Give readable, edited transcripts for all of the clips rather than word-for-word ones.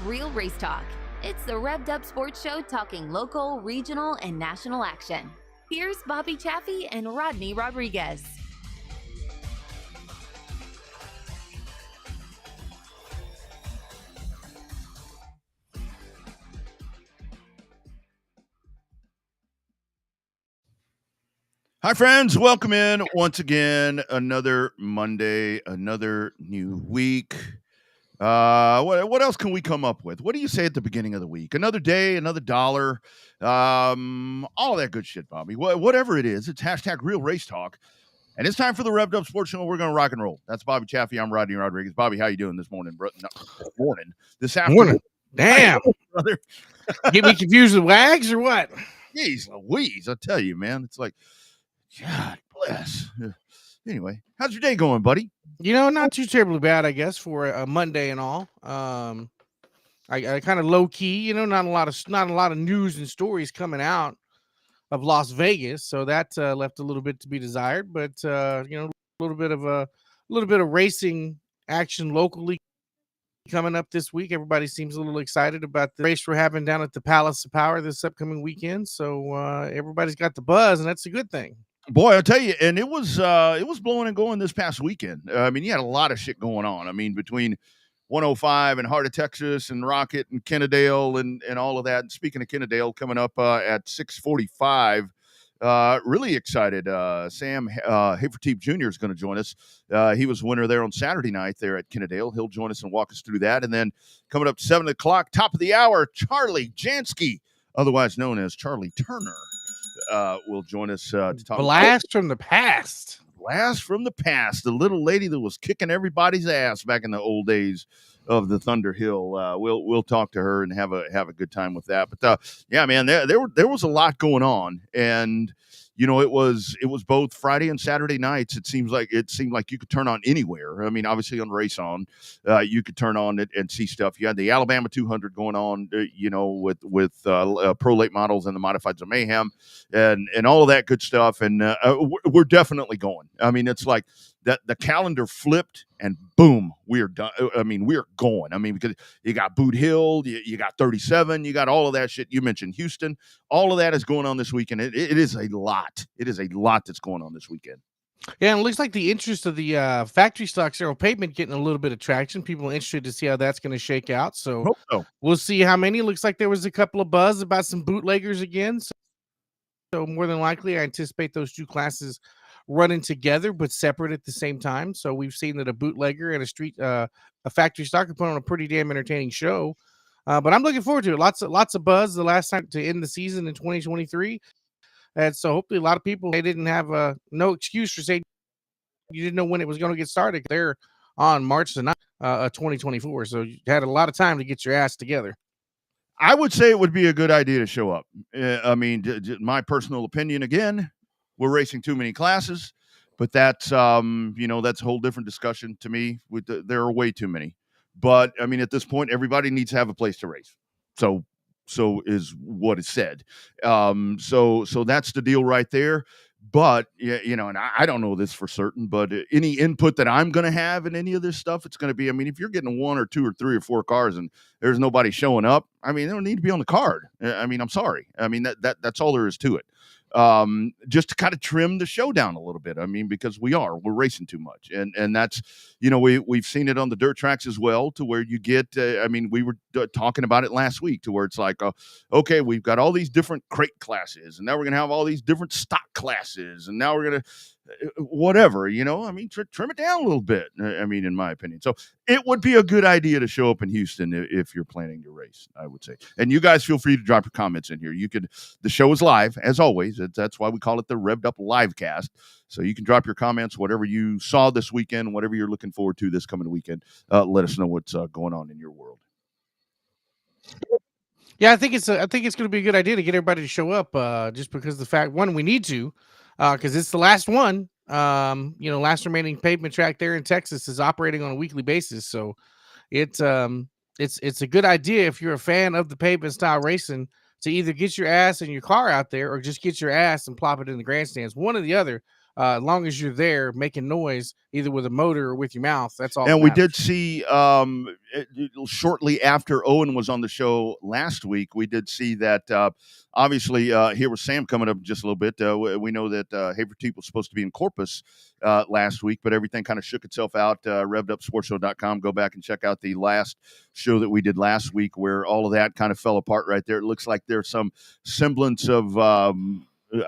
#Real Race Talk. It's the Revved Up Sports Show talking local, regional, and national action. Here's Bobby Chaffee and Rodney Rodriguez. Hi, friends. Welcome in once again. Another Monday, another new week. What else can we come up with? What do you say at the beginning of the week? Another day, another dollar, all that good shit, Bobby. Whatever it is, it's #Real Race Talk. And it's time for the Revved Up Sports Show. We're going to rock and roll. That's Bobby Chaffee. I'm Rodney Rodriguez. Bobby, how you doing this morning, bro? No, this afternoon. Damn. Brother. Get me confused with Wags or what? Jeez Louise. I tell you, man. It's like, God bless. Anyway, how's your day going, buddy? You know, not too terribly bad, I guess, for a Monday and all. I kind of low key, you know, not a lot of news and stories coming out of Las Vegas, so that left a little bit to be desired. But you know, a little bit of racing action locally coming up this week. Everybody seems a little excited about the race we're having down at the Palace of Power this upcoming weekend. So everybody's got the buzz, and that's a good thing. Boy, I'll tell you, and it was blowing and going this past weekend. I mean, you had a lot of shit going on. I mean, between 105 and Heart of Texas and Rocket and Kennedale and all of that. And speaking of Kennedale, coming up at 6:45, really excited. Sam Haferteep Jr. is going to join us. He was winner there on Saturday night there at Kennedale. He'll join us and walk us through that. And then coming up 7 o'clock, top of the hour, Charlie Jansky, otherwise known as Charlie Turner, will join us to talk Blast from the past. Blast from the past. The little lady that was kicking everybody's ass back in the old days of the Thunder Hill. We'll talk to her and have a good time with that. But yeah, man, there was a lot going on, and you know, it was both Friday and Saturday nights. It seemed like you could turn on anywhere. I mean, obviously on Race On, you could turn on it and see stuff. You had the Alabama 200 going on, you know, with pro late models and the Modifieds of Mayhem, and all of that good stuff. And we're definitely going. I mean, it's like that the calendar flipped and boom, we are done. I mean, we are going. I mean, because you got Boot Hill, you got 37, you got all of that shit. You mentioned Houston. All of that is going on this weekend. It is a lot. It is a lot that's going on this weekend. Yeah, and it looks like the interest of the factory stock zero pavement getting a little bit of traction. People are interested to see how that's going to shake out. So we'll see how many. It looks like there was a couple of buzz about some bootleggers again. So more than likely, I anticipate those two classes running together but separate at the same time. So we've seen that a bootlegger and a factory stock can put on a pretty damn entertaining show. But I'm looking forward to it. Lots of buzz the last time to end the season in 2023. And so hopefully a lot of people, they didn't have no excuse for saying you didn't know when it was going to get started. They're on March the 9th, 2024. So you had a lot of time to get your ass together. I would say it would be a good idea to show up. I mean, my personal opinion, again, we're racing too many classes, but that's, you know, that's a whole different discussion to me. There are way too many. But, I mean, at this point, everybody needs to have a place to race. So is what is said. So that's the deal right there. But, you know, and I don't know this for certain, but any input that I'm going to have in any of this stuff, it's going to be, I mean, if you're getting 1 or 2 or 3 or 4 cars and there's nobody showing up, I mean, they don't need to be on the card. I mean, I'm sorry. I mean, that's all there is to it. Just to kind of trim the show down a little bit. I mean, because we're racing too much, and that's, you know, we've seen it on the dirt tracks as well, to where you get, I mean, we were talking about it last week, to where it's like, okay, we've got all these different crate classes, and now we're going to have all these different stock classes, and now we're going to, whatever, you know, I mean, trim it down a little bit. I mean, in my opinion. So it would be a good idea to show up in Houston if you're planning to race, I would say. And you guys feel free to drop your comments in here. The show is live, as always. That's why we call it the Revved Up Livecast. So you can drop your comments, whatever you saw this weekend, whatever you're looking forward to this coming weekend. Let us know what's going on in your world. Yeah, I think it's going to be a good idea to get everybody to show up, just because the fact, one, we need to, because it's the last one. You know, last remaining pavement track there in Texas is operating on a weekly basis. So it's a good idea if you're a fan of the pavement style racing to either get your ass and your car out there or just get your ass and plop it in the grandstands, one or the other. As long as you're there making noise, either with a motor or with your mouth, that's all. And that we matters. did see shortly after Owen was on the show last week, we did see that obviously here with Sam coming up just a little bit. We know that Havertine was supposed to be in Corpus last week, but everything kind of shook itself out. RevvedUpSportsShow.com. Go back and check out the last show that we did last week where all of that kind of fell apart right there. It looks like there's some semblance of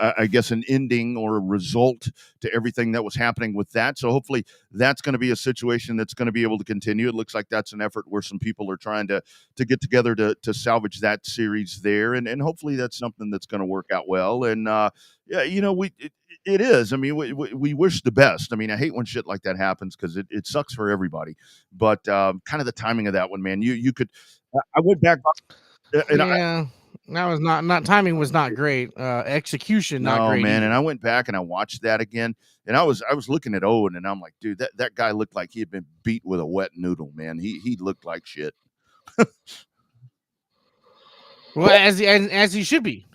I guess an ending or a result to everything that was happening with that. So hopefully that's going to be a situation that's going to be able to continue. It looks like that's an effort where some people are trying to get together to salvage that series there. And hopefully that's something that's going to work out well. And yeah, it is. I mean, we wish the best. I mean, I hate when shit like that happens because it sucks for everybody. But kind of the timing of that one, man, you could, I went back. And yeah. That was not timing was not great. Execution not great. Man. Either. And I went back and I watched that again, and I was looking at Owen, and I'm like, dude, that guy looked like he had been beat with a wet noodle, man. He looked like shit. Well, as he should be.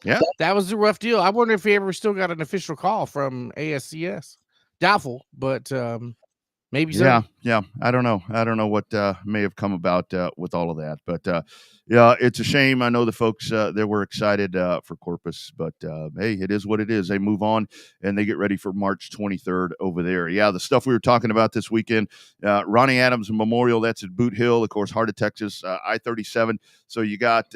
Yeah, that was a rough deal. I wonder if he ever still got an official call from ASCS. Doubtful, but maybe so. Yeah. I don't know what may have come about with all of that, but yeah, it's a shame. I know the folks that were excited for Corpus, but hey, it is what it is. They move on and they get ready for March 23rd over there. Yeah, the stuff we were talking about this weekend, Ronnie Adams Memorial, that's at Boot Hill, of course, Heart of Texas, I-37. So you got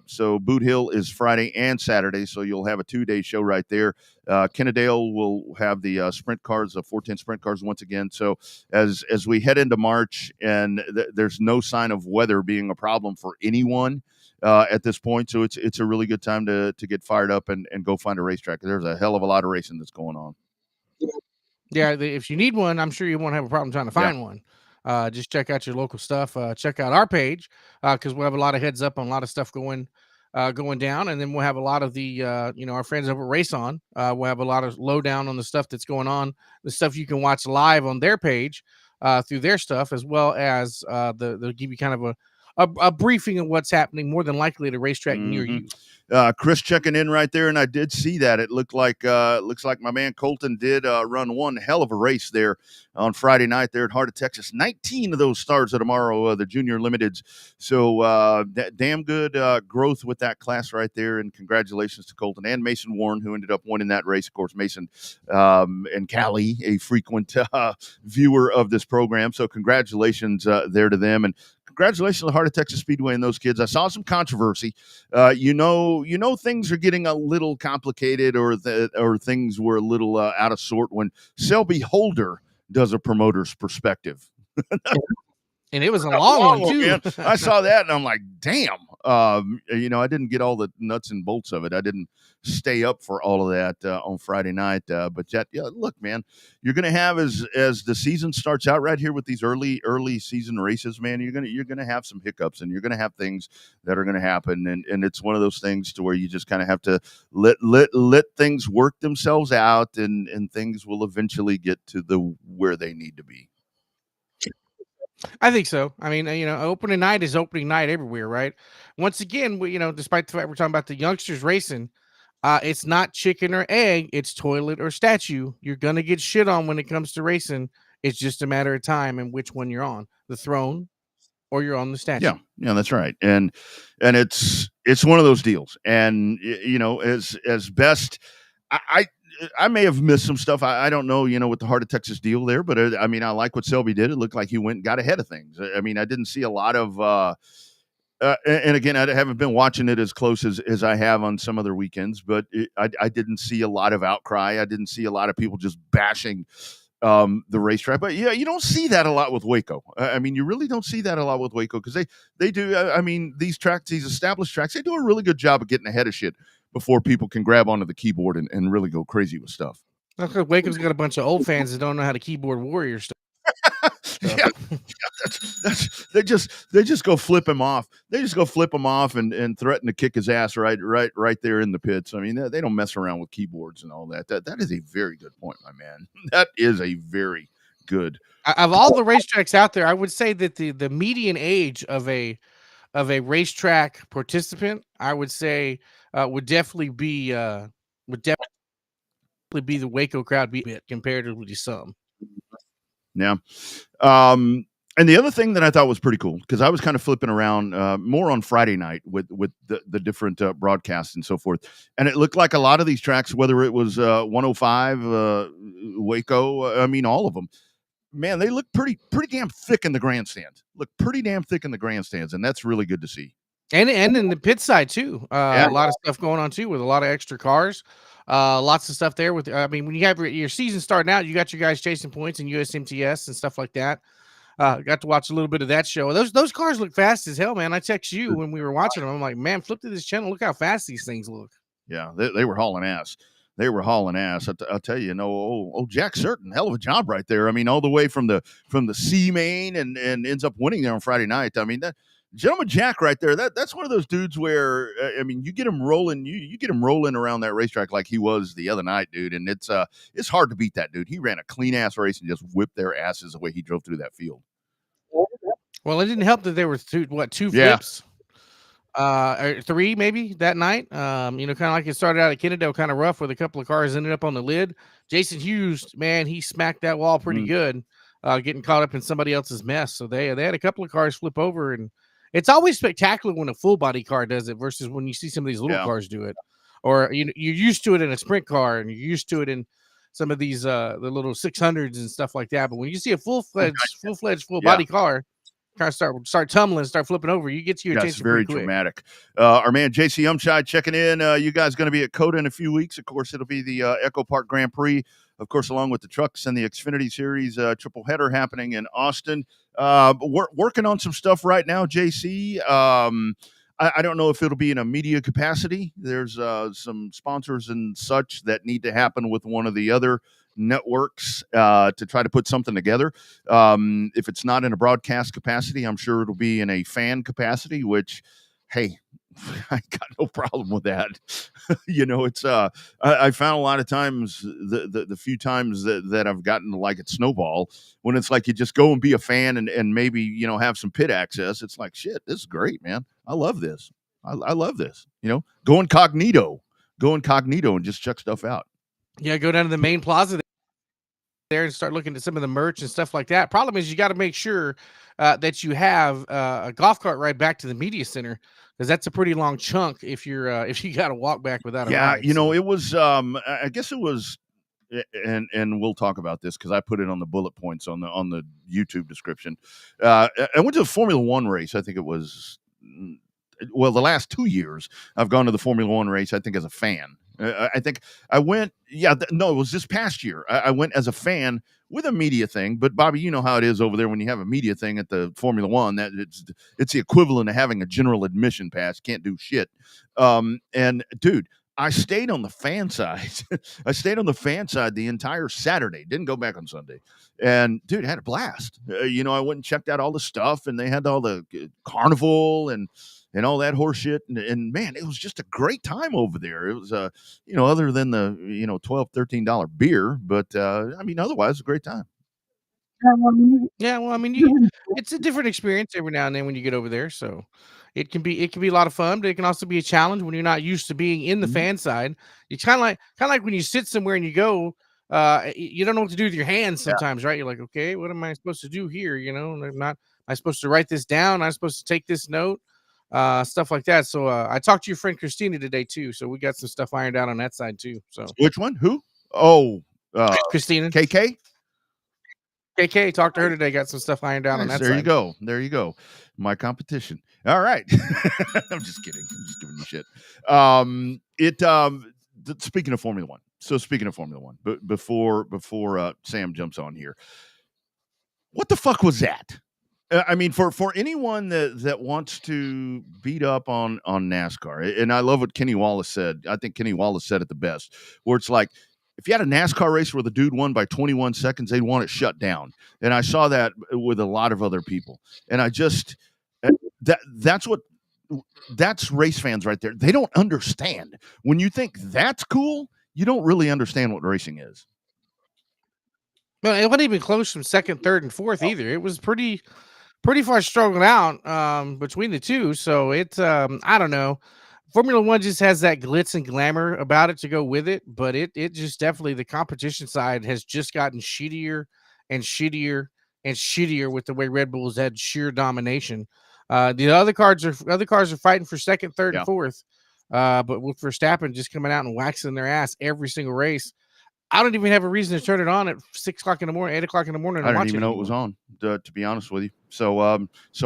so Boot Hill is Friday and Saturday, so you'll have a 2-day show right there. Kennedale will have the sprint cars, the 410 sprint cars once again. So as we head into March, and there's no sign of weather being a problem for anyone at this point, so it's a really good time to get fired up and go find a racetrack. There's a hell of a lot of racing that's going on. Yeah, if you need one, I'm sure you won't have a problem trying to find one. Just check out your local stuff. Check out our page because we'll have a lot of heads up on a lot of stuff going down, and then we'll have a lot of the our friends over at Race On. We'll have a lot of lowdown on the stuff that's going on, the stuff you can watch live on their page through their stuff, as well as they'll give you kind of a briefing of what's happening, more than likely at a racetrack near you. Chris checking in right there, and I did see that. It looks like my man Colton did run one hell of a race there on Friday night there at Heart of Texas. 19 of those stars tomorrow, the Junior Limiteds. So damn good growth with that class right there, and congratulations to Colton and Mason Warren, who ended up winning that race. Of course, Mason and Callie, a frequent viewer of this program. So congratulations there to them, and congratulations to the Heart of Texas Speedway and those kids. I saw some controversy. Things are getting a little complicated, or things were a little out of sort when Selby Holder does a promoter's perspective. And it was a long one too. Man. I saw that and I'm like, damn. I didn't get all the nuts and bolts of it. I didn't stay up for all of that on Friday night. But look, man, you're gonna have as the season starts out right here with these early season races, man. You're gonna have some hiccups, and you're gonna have things that are gonna happen, and it's one of those things to where you just kind of have to let things work themselves out, and things will eventually get to where they need to be. I think so. I mean, opening night is opening night everywhere, right? Once again, despite the fact we're talking about the youngsters racing, it's not chicken or egg, it's toilet or statue. You're going to get shit on when it comes to racing. It's just a matter of time and which one you're on, the throne or you're on the statue. Yeah, that's right. And it's one of those deals. And, as best, I may have missed some stuff. I don't know, with the Heart of Texas deal there, but I like what Selby did. It looked like he went and got ahead of things. I didn't see a lot of, and again, I haven't been watching it as close as I have on some other weekends, but I didn't see a lot of outcry. I didn't see a lot of people just bashing the racetrack. But yeah, you don't see that a lot with Waco. You really don't see that a lot with Waco, because they do. These tracks, these established tracks, they do a really good job of getting ahead of shit before people can grab onto the keyboard and really go crazy with stuff. Okay, Waco's got a bunch of old fans that don't know how to keyboard warrior stuff. They just go flip him off. They just go flip him off and threaten to kick his ass right there in the pits. They don't mess around with keyboards and all that. That is a very good point, my man. That is a very good. Of all the racetracks out there, I would say that the median age of a racetrack participant, I would say would definitely be be the Waco crowd be a bit comparatively to some. Yeah. And the other thing that I thought was pretty cool, because I was kind of flipping around more on Friday night with the different broadcasts and so forth, and it looked like a lot of these tracks, whether it was 105, Waco, I mean, all of them, man, they look pretty damn thick in the grandstands. Look pretty damn thick in the grandstands, and that's really good to see. And in the pit side too, a lot of stuff going on too with a lot of extra cars. Lots of stuff there with, I mean, when you have your season starting out, you got your guys chasing points and USMTS and stuff like that. Got to watch a little bit of that show. Those cars look fast as hell, man. I text you when we were watching them. I'm like, man, flip to this channel. Look how fast these things look. Yeah, they were hauling ass. They were hauling ass. I'll tell you, Jack Certain, hell of a job right there. I mean, all the way from the C main and ends up winning there on Friday night. I mean, that Gentleman Jack right there, that's one of those dudes where, I mean, you get him rolling, you get him rolling around that racetrack like he was the other night, dude. And it's hard to beat that dude. He ran a clean ass race and just whipped their asses the way he drove through that field. Well, it didn't help that there were two flips, or three maybe that night. Kind of like it started out at Kennedale kind of rough with a couple of cars ended up on the lid. Jason Hughes, man, he smacked that wall pretty good, getting caught up in somebody else's mess. So they had a couple of cars flip over, and it's always spectacular when a full body car does it versus when you see some of these little cars do it, or you're used to it in a sprint car and you're used to it in some of these the little 600s and stuff like that. But when you see a full-fledged full body car kind of start tumbling, start flipping over, you get to your attention. It's very dramatic. Our man JC Umshide checking in. You guys going to be at COTA in a few weeks. Of course, it'll be the Echo Park Grand Prix, of course, along with the trucks and the Xfinity Series triple header happening in Austin. We're working on some stuff right now, JC. I don't know if it'll be in a media capacity. There's some sponsors and such that need to happen with one of the other networks to try to put something together. If it's not in a broadcast capacity, I'm sure it'll be in a fan capacity, which, hey, I got no problem with that. It's I found a lot of times the few times that I've gotten to like it snowball, when it's like you just go and be a fan and maybe have some pit access. It's like, shit, this is great, man. I love this. I love this. Go incognito and just check stuff out. Yeah, go down to the main plaza there and start looking at some of the merch and stuff like that. Problem is, you got to make sure that you have a golf cart ride back to the media center, because that's a pretty long chunk if you got to walk back without a ride. It was I guess it was, and we'll talk about this because I put it on the bullet points on the YouTube description. I went to a Formula One race. I think it was, well, the last 2 years I've gone to the Formula One race, I think, as a fan. I think I went, it was this past year. I went as a fan with a media thing, but Bobby, you know how it is over there when you have a media thing at the Formula One, that it's the equivalent of having a general admission pass. Can't do shit. And dude, I stayed on the fan side. I stayed on the fan side the entire Saturday. Didn't go back on Sunday. And dude, I had a blast. I went and checked out all the stuff, and they had all the carnival and all that horse shit. And man, it was just a great time over there. It was, other than the, $12, $13 beer, but otherwise a great time. Yeah, well, it's a different experience every now and then when you get over there. So it can be a lot of fun, but it can also be a challenge when you're not used to being in the fan side. It's kind of like when you sit somewhere and you go, you don't know what to do with your hands sometimes, right? You're like, okay, what am I supposed to do here? Am I supposed to write this down? I'm supposed to take this note, stuff like that. So I talked to your friend Christina today too. So we got some stuff ironed out on that side too. So which one? Who? Oh, Christina. KK. KK, talked to her today. Got some stuff ironed out on that side. There you go. My competition. All right. I'm just kidding. I'm just giving you shit. Speaking of Formula One. So speaking of Formula One, but before Sam jumps on here, what the fuck was that? For anyone that wants to beat up on NASCAR, and I love what Kenny Wallace said. I think Kenny Wallace said it the best, where it's like, if you had a NASCAR race where the dude won by 21 seconds, they'd want it shut down. And I saw that with a lot of other people. And I just, that's race fans right there. They don't understand. When you think that's cool, you don't really understand what racing is. Well, it wasn't even close from second, third, and fourth either. It was pretty far struggled out between the two. So it's I don't know. Formula One just has that glitz and glamour about it to go with it, but it just definitely, the competition side has just gotten shittier and shittier and shittier with the way Red Bull's had sheer domination. The other cars are fighting for second, third, and fourth. But with Verstappen just coming out and waxing their ass every single race, I don't even have a reason to turn it on at 6 o'clock in the morning, 8 o'clock in the morning. I didn't even know it was on, to be honest with you. So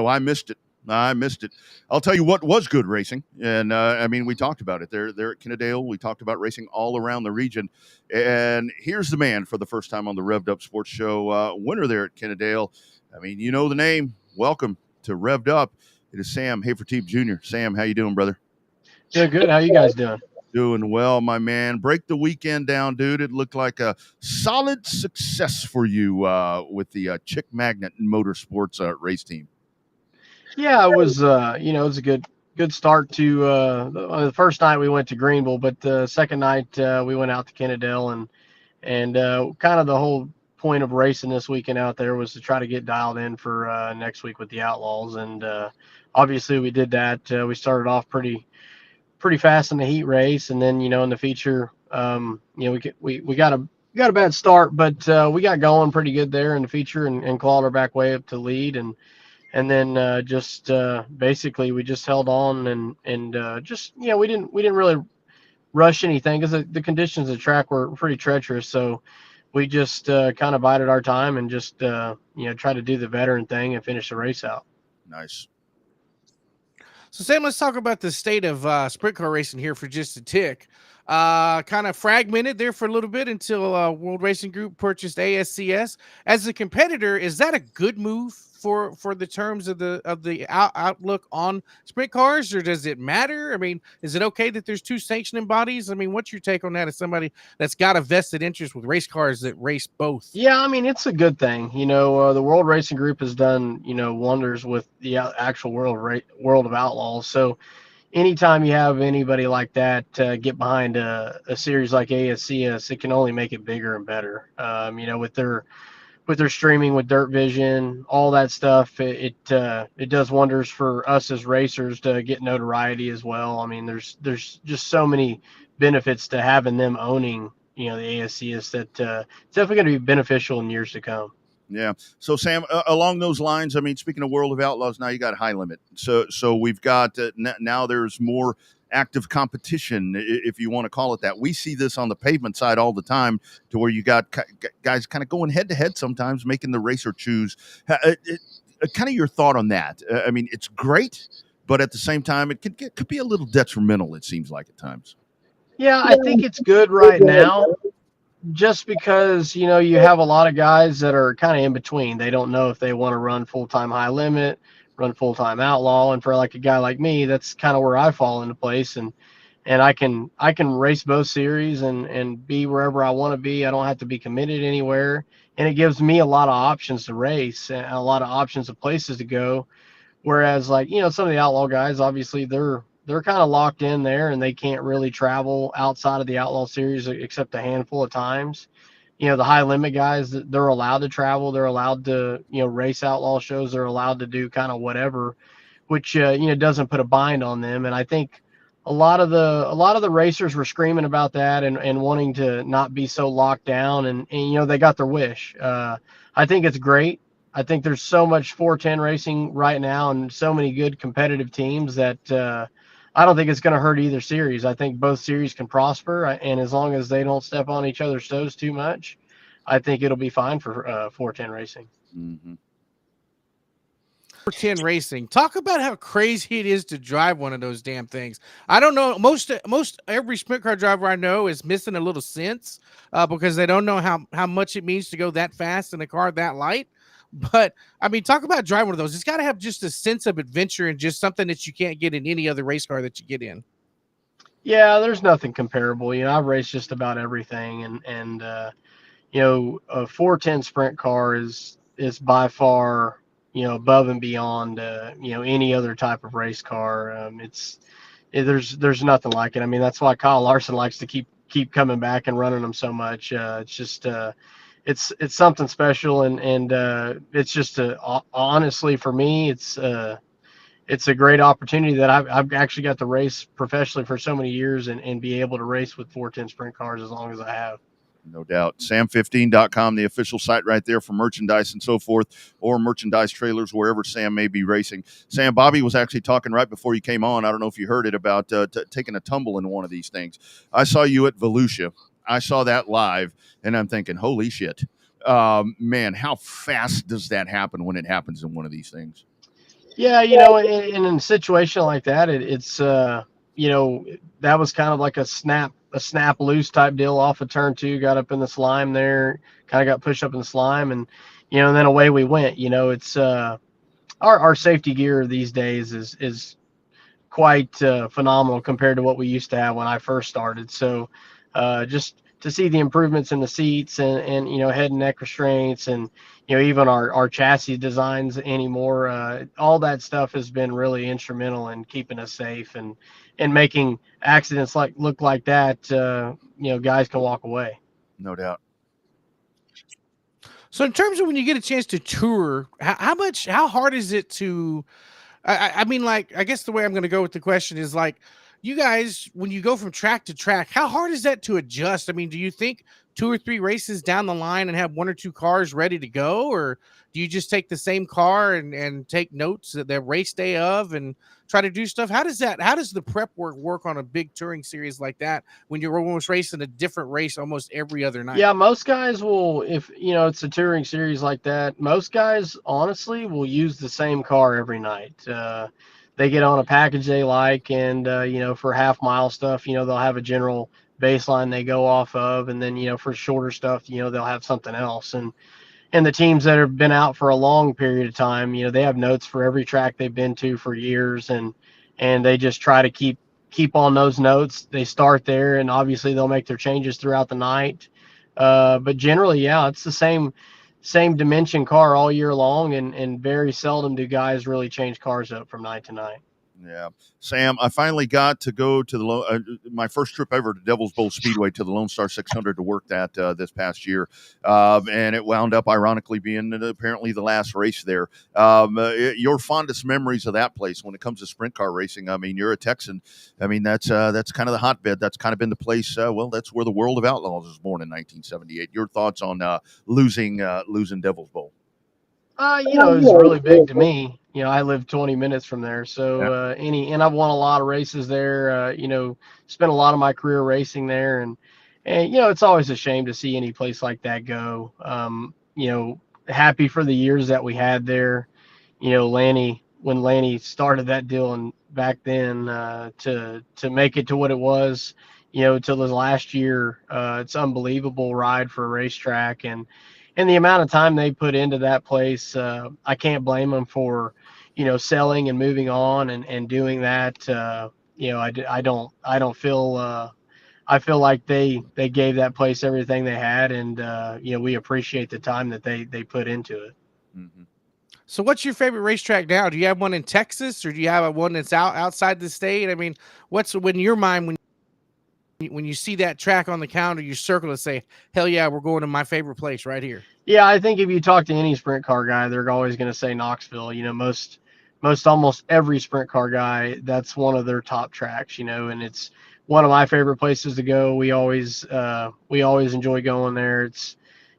I missed it. I'll tell you what was good racing. And I mean, we talked about it there at Kennedale. We talked about racing all around the region. And here's the man for the first time on the Revved Up Sports Show, winner there at Kennedale. I mean, you know the name. Welcome to Revved Up. It is Sam Haferteep Jr. Sam, how you doing, brother? Yeah, good. How you guys doing? Doing well, my man. Break the weekend down, dude. It looked like a solid success for you with the Chick Magnet Motorsports race team. Yeah, it was. It was a good start to the first night we went to Greenville, but the second night we went out to Kennedale, and kind of the whole point of racing this weekend out there was to try to get dialed in for next week with the Outlaws, and obviously we did that. We started off pretty fast in the heat race, and then in the feature, we got a bad start, but we got going pretty good there in the feature and clawed our back way up to lead, and then just basically we just held on and just we didn't really rush anything because the conditions of the track were pretty treacherous, so we just kind of bided our time and just try to do the veteran thing and finish the race out. Nice. So, Sam, let's talk about the state of sprint car racing here for just a tick. Kind of fragmented there for a little bit until World Racing Group purchased ASCS. As a competitor, is that a good move for the terms of the outlook on sprint cars, or does it matter? I mean, is it okay that there's two sanctioning bodies? I mean, what's your take on that as somebody that's got a vested interest with race cars that race both? Yeah, I mean, it's a good thing. The World Racing Group has done, wonders with the actual World of Outlaws. So anytime you have anybody like that get behind a series like ASCS, it can only make it bigger and better. With their streaming, with Dirt Vision, all that stuff, it does wonders for us as racers to get notoriety as well. I mean, there's just so many benefits to having them owning the ASCS that it's definitely going to be beneficial in years to come. Yeah. So, Sam, along those lines, I mean, speaking of World of Outlaws, now you got High Limit. So we've got now there's more active competition, if you want to call it that. We see this on the pavement side all the time, to where you got guys kind of going head to head sometimes, making the racer choose. Kind of your thought on that. I mean, it's great, but at the same time, it could be a little detrimental, it seems like at times. Yeah, I think it's good right now, just because, you have a lot of guys that are kind of in between. They don't know if they want to run full-time High Limit, run full-time Outlaw. And for like a guy like me, that's kind of where I fall into place. And I can race both series and be wherever I want to be. I don't have to be committed anywhere. And it gives me a lot of options to race and a lot of options of places to go. Whereas some of the Outlaw guys, obviously they're kind of locked in there and they can't really travel outside of the Outlaw series except a handful of times. The High Limit guys, they're allowed to travel. They're allowed to, race Outlaw shows. They're allowed to do kind of whatever, which, doesn't put a bind on them. And I think a lot of the racers were screaming about that and wanting to not be so locked down. And they got their wish. I think it's great. I think there's so much 410 racing right now and so many good competitive teams that I don't think it's going to hurt either series. I think both series can prosper, and as long as they don't step on each other's toes too much, I think it'll be fine for 410 racing. Mm-hmm. 410 racing. Talk about how crazy it is to drive one of those damn things. I don't know. Most every sprint car driver I know is missing a little sense because they don't know how much it means to go that fast in a car that light. But I mean, talk about driving one of those. It's got to have just a sense of adventure and just something that you can't get in any other race car that you get in. Yeah, there's nothing comparable. I've raced just about everything, and a 410 sprint car is by far above and beyond any other type of race car. There's nothing like it. I mean, that's why Kyle Larson likes to keep coming back and running them so much. It's just it's something special, and it's just honestly for me, it's it's a great opportunity that I've actually got to race professionally for so many years and be able to race with 410 sprint cars as long as I have. No doubt. Sam15.com, the official site right there for merchandise and so forth, or merchandise trailers, wherever Sam may be racing. Sam, Bobby was actually talking right before you came on. I don't know if you heard it about taking a tumble in one of these things. I saw you at Volusia. I saw that live, and I'm thinking, holy shit. Man, how fast does that happen when it happens in one of these things? Yeah, in a situation like that, it's that was kind of like a snap loose type deal off of turn 2, got up in the slime there, kind of got pushed up in the slime, and then away we went. It's our safety gear these days is quite phenomenal compared to what we used to have when I first started. So just to see the improvements in the seats and head and neck restraints and even our chassis designs anymore, all that stuff has been really instrumental in keeping us safe and making accidents look like that guys can walk away. No doubt. So in terms of when you get a chance to tour, how hard is it to I mean, like, I guess the way I'm going to go with the question is, like, you guys, when you go from track to track, how hard is that to adjust? I mean, do you think 2 or 3 races down the line and have 1 or 2 cars ready to go? Or do you just take the same car and take notes at the race day of and try to do stuff? How does the prep work on a big touring series like that when you're almost racing a different race almost every other night? Yeah, most guys will, if it's a touring series like that, most guys honestly will use the same car every night. They get on a package they like, and for half mile stuff, they'll have a general baseline they go off of, and then for shorter stuff, they'll have something else. And the teams that have been out for a long period of time, they have notes for every track they've been to for years, and they just try to keep on those notes. They start there, and obviously they'll make their changes throughout the night. But generally, yeah, it's the same dimension car all year long, and very seldom do guys really change cars up from night to night. Yeah. Sam, I finally got to go to my first trip ever to Devil's Bowl Speedway to the Lone Star 600 to work that this past year. And it wound up ironically being apparently the last race there. Your fondest memories of that place when it comes to sprint car racing? I mean, you're a Texan. I mean, that's kind of the hotbed. That's kind of been the place. That's where the World of Outlaws was born in 1978. Your thoughts on losing Devil's Bowl? It was really big to me. I live 20 minutes from there. So, and I've won a lot of races there, spent a lot of my career racing there. And it's always a shame to see any place like that go. Happy for the years that we had there. When Lanny started that deal and back then, to make it to what it was, till this last year, it's unbelievable ride for a racetrack. And the amount of time they put into that place, I can't blame them for, selling and moving on and doing that. I don't feel, I feel like they gave that place everything they had, and we appreciate the time that they put into it. Mm-hmm. So what's your favorite racetrack now? Do you have one in Texas, or do you have one that's outside the state? I mean, what's in your mind when you see that track on the calendar, you circle and say, hell yeah, we're going to my favorite place right here? Yeah, I think if you talk to any sprint car guy, they're always going to say Knoxville. Almost every sprint car guy, that's one of their top tracks, and it's one of my favorite places to go. We always enjoy going there.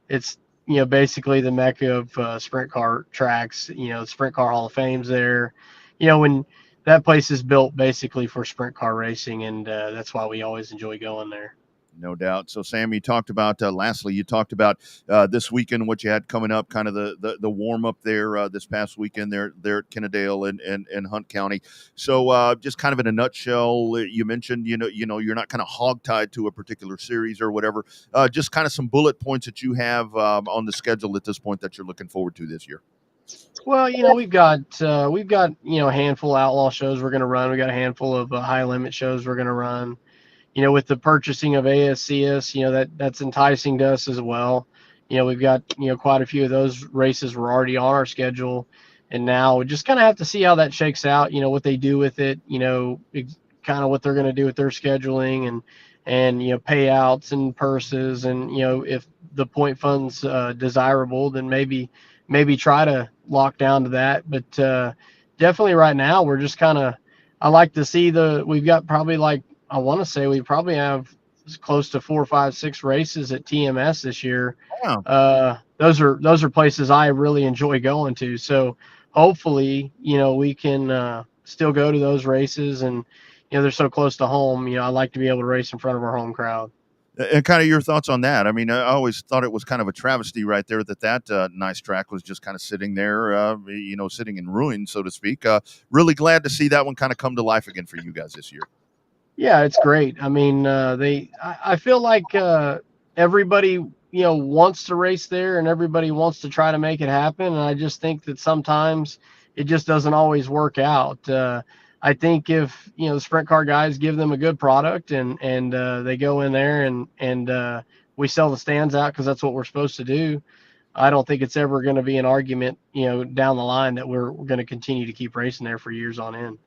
It's basically the mecca of sprint car tracks. Sprint car Hall of Fame's there. When that place is built basically for sprint car racing, and that's why we always enjoy going there. No doubt. So, Sam, you talked about, lastly, this weekend, what you had coming up, kind of the warm up there this past weekend there at Kennedale and Hunt County. So just kind of in a nutshell, you mentioned, you're not kind of hogtied to a particular series or whatever. Just kind of some bullet points that you have on the schedule at this point that you're looking forward to this year. Well, we've got a handful of outlaw shows we're going to run. We got a handful of high limit shows we're going to run. With the purchasing of ASCS, that's enticing to us as well. We've got, quite a few of those races were already on our schedule. And now we just kind of have to see how that shakes out, what they do with it, kind of what they're going to do with their scheduling and payouts and purses. And, if the point fund's desirable, then maybe try to lock down to that. But, definitely right now we're just kind of, I like to see we've got probably like, I want to say we probably have close to 4, 5, 6 races at TMS this year. Yeah. Those are places I really enjoy going to. So hopefully, we can still go to those races, and they're so close to home. I like to be able to race in front of our home crowd. And kind of your thoughts on that. I mean, I always thought it was kind of a travesty right there that nice track was just kind of sitting there, sitting in ruin, so to speak. Really glad to see that one kind of come to life again for you guys this year. Yeah, it's great. I mean, I feel like everybody, wants to race there, and everybody wants to try to make it happen. And I just think that sometimes it just doesn't always work out. I think if the sprint car guys give them a good product, and they go in there and we sell the stands out because that's what we're supposed to do, I don't think it's ever going to be an argument, down the line that we're going to continue to keep racing there for years on end.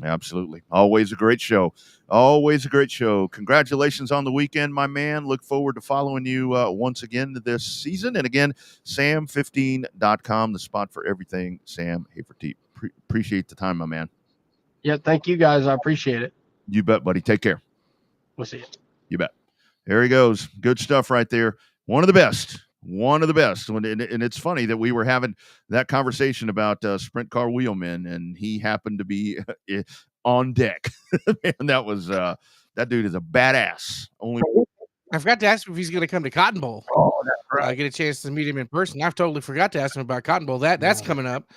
Absolutely. Always a great show. Always a great show. Congratulations on the weekend, my man. Look forward to following you once again this season. And again, sam15.com, the spot for everything Sam Hafertepe. Appreciate the time, my man. Yeah, thank you guys. I appreciate it. You bet, buddy. Take care. We'll see you. You bet. There he goes. Good stuff right there. One of the best. One of the best. And it's funny that we were having that conversation about sprint car wheelmen, and he happened to be on deck. Man, that dude is a badass. I forgot to ask him if he's going to come to Cotton Bowl. Oh, that's right. Get a chance to meet him in person. I've totally forgot to ask him about Cotton Bowl. That's coming up.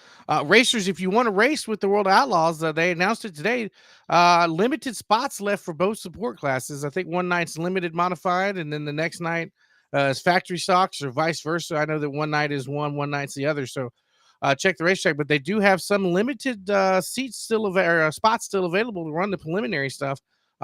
Racers, if you want to race with the World of Outlaws, they announced it today. Limited spots left for both support classes. I think one night's limited modified, and then the next night is factory stocks, or vice versa. I know that one night is one night's the other. So check the racetrack, but they do have some limited spots still available to run the preliminary stuff.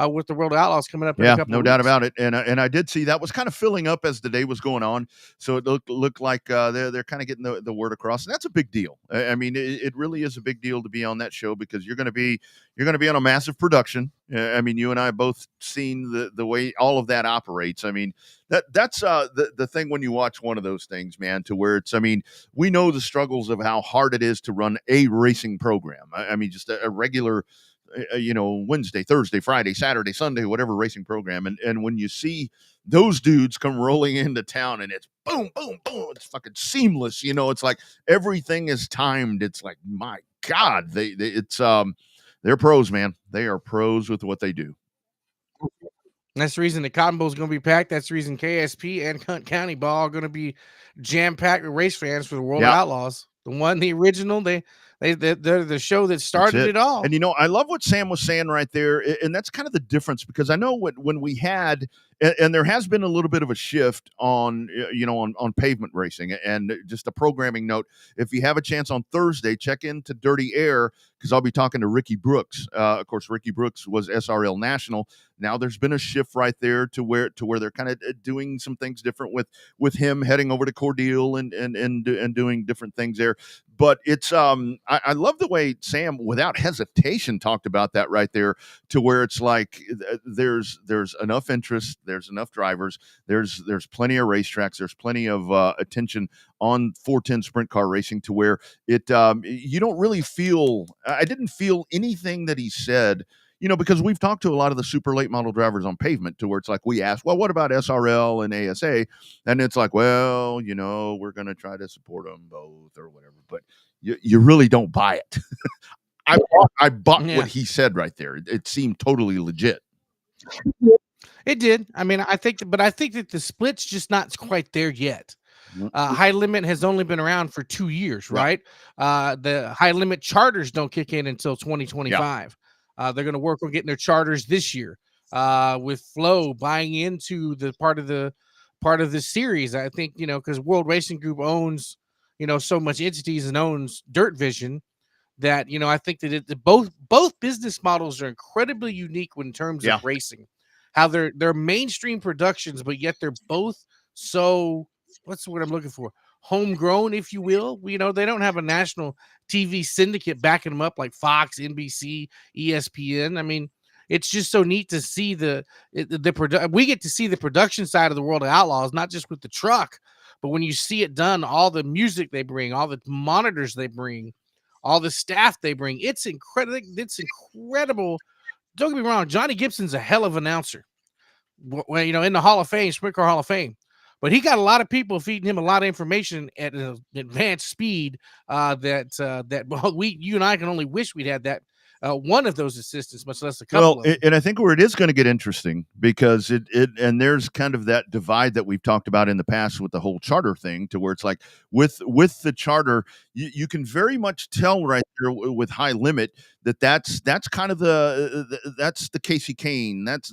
With the World of Outlaws coming up in a couple no of doubt weeks. about it. And I did see that was kind of filling up as the day was going on. So it looked like they're kind of getting the word across. And that's a big deal. I mean, it really is a big deal to be on that show, because you're going to be on a massive production. I mean, you and I both seen the way all of that operates. I mean, that's the thing when you watch one of those things, man, to where it's, I mean, we know the struggles of how hard it is to run a racing program. I mean, just a regular Wednesday, Thursday, Friday, Saturday, Sunday, whatever racing program. And when you see those dudes come rolling into town, and it's boom, boom, boom, it's fucking seamless. It's like everything is timed. It's like, my God, they're pros, man. They are pros with what they do. That's the reason the Cotton Bowl is going to be packed. That's the reason KSP and Hunt County Ball are going to be jam-packed with race fans for the World of Outlaws. The original, they're the show that started it all. And I love what Sam was saying right there, and that's kind of the difference, because I know when we had, and there has been a little bit of a shift on pavement racing. And just a programming note, if you have a chance on Thursday, check into Dirty Air, because I'll be talking to Ricky Brooks. Of course, Ricky Brooks was SRL National. Now there's been a shift right there to where they're kind of doing some things different with him heading over to Cordele and doing different things there. But it's I love the way Sam, without hesitation, talked about that right there, to where it's like there's enough interest, there's enough drivers, there's plenty of racetracks, there's plenty of attention on 410 sprint car racing, to where it you don't really feel. I didn't feel anything that he said. Because we've talked to a lot of the super late model drivers on pavement, to where it's like, we ask, well, what about SRL and ASA? And it's like, well, we're going to try to support them both or whatever. But you really don't buy it. I bought what he said right there. It seemed totally legit. It did. I mean, I think that the split's just not quite there yet. High limit has only been around for 2 years, right? The high limit charters don't kick in until 2025. They're going to work on getting their charters this year, with Flow buying into the part of the series. I think, because World Racing Group owns, so much entities and owns Dirt Vision, that, I think that both business models are incredibly unique in terms of racing, how they're mainstream productions, but yet they're both so, what's the word I'm looking for? Homegrown, if you will. They don't have a national TV syndicate backing them up like Fox, NBC, ESPN. I mean, it's just so neat to see we get to see the production side of the World of Outlaws, not just with the truck, but when you see it done, all the music they bring, all the monitors they bring, all the staff they bring. It's incredible. It's incredible. Don't get me wrong. Johnny Gibson's a hell of an announcer. Well, in the Hall of Fame, Sprint Car Hall of Fame. But he got a lot of people feeding him a lot of information at an advanced speed that you and I can only wish we'd had that one of those assistants, much less a couple of them. And I think where it is going to get interesting because and there's kind of that divide that we've talked about in the past with the whole charter thing, to where it's like with the charter, you can very much tell right there with High Limit that's kind of that's the Casey Kane. That's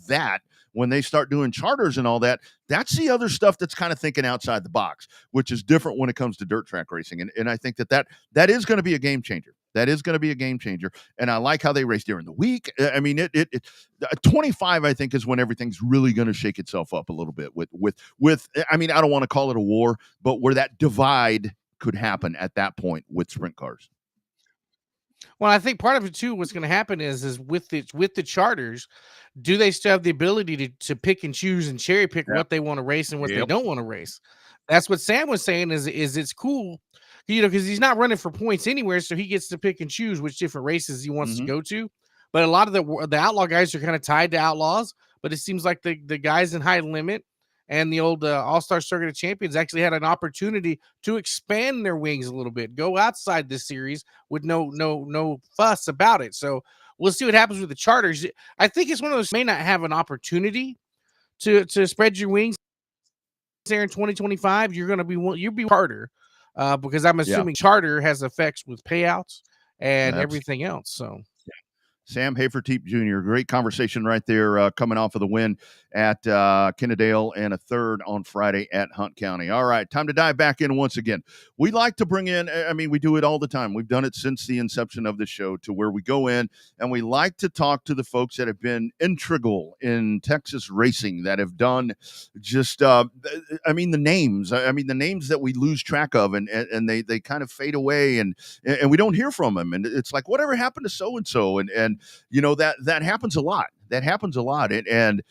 that. When they start doing charters and all that, that's the other stuff that's kind of thinking outside the box, which is different when it comes to dirt track racing. And I think that is going to be a game changer. That is going to be a game changer. And I like how they race during the week. I mean, 25, I think, is when everything's really going to shake itself up a little bit with, I mean, I don't want to call it a war, but where that divide could happen at that point with sprint cars. Well, I think part of it too, what's going to happen is with the charters, do they still have the ability to pick and choose and cherry pick what they want to race and what they don't want to race? That's what Sam was saying is it's cool, because he's not running for points anywhere, so he gets to pick and choose which different races he wants to go to. But a lot of the outlaw guys are kind of tied to outlaws, but it seems like the guys in High Limit and the old All-Star Circuit of Champions actually had an opportunity to expand their wings a little bit, go outside this series with no fuss about it. So we'll see what happens with the charters. I think it's one of those may not have an opportunity to spread your wings there in 2025. You'll be harder because I'm assuming charter has effects with payouts and everything else. So. Sam Haferteep Jr., great conversation right there, coming off of the win at Kennedale and a third on Friday at Hunt County. All right, time to dive back in once again. We like to bring in, I mean, we do it all the time. We've done it since the inception of the show, to where we go in and we like to talk to the folks that have been integral in Texas racing, that have done just, the names. The names that we lose track of and they kind of fade away and we don't hear from them. And it's like, whatever happened to so-and-so? And that happens a lot. And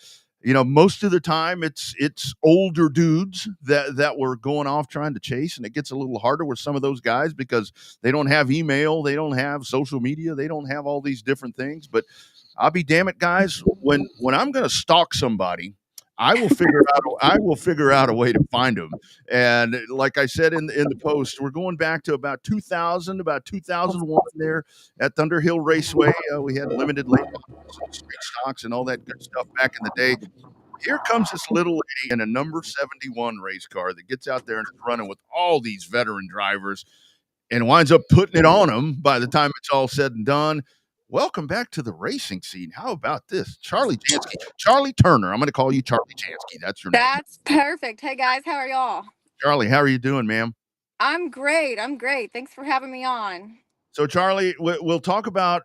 most of the time it's older dudes that we're going off trying to chase, and it gets a little harder with some of those guys because they don't have email, they don't have social media, they don't have all these different things. But I'll be damn it, guys, when I'm going to stalk somebody, I will figure out a way to find them. And like I said in the post, we're going back to about 2001 there at Thunder Hill Raceway. We had limited late street stocks and all that good stuff back in the day. Here comes this little lady in a number 71 race car that gets out there and is running with all these veteran drivers and winds up putting it on them by the time it's all said and done. Welcome back to the racing scene. How about this? Charlie Turner. I'm going to call you Charlie Jansky. That's your name. That's perfect. Hey, guys. How are y'all? Charlie, how are you doing, ma'am? I'm great. Thanks for having me on. So, Charlie, we'll talk about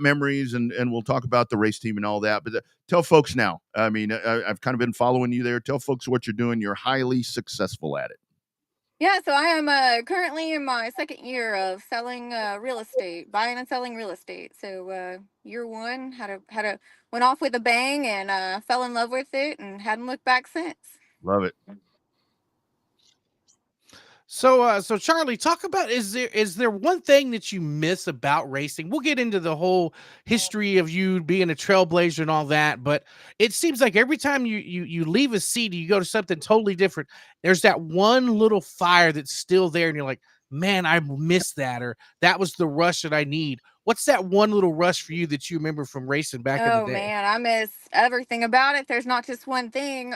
memories and we'll talk about the race team and all that. But tell folks now. I mean, I've kind of been following you there. Tell folks what you're doing. You're highly successful at it. Yeah, so I am currently in my second year of selling real estate, buying and selling real estate. So year one, went off with a bang and fell in love with it and hadn't looked back since. Love it. So Charlie, talk about, is there one thing that you miss about racing? We'll get into the whole history of you being a trailblazer and all that, but it seems like every time you leave a seat, you go to something totally different. There's that one little fire that's still there, and you're like, man, I miss that, or that was the rush that I need. What's that one little rush for you that you remember from racing back in the day? Oh man, I miss everything about it. There's not just one thing.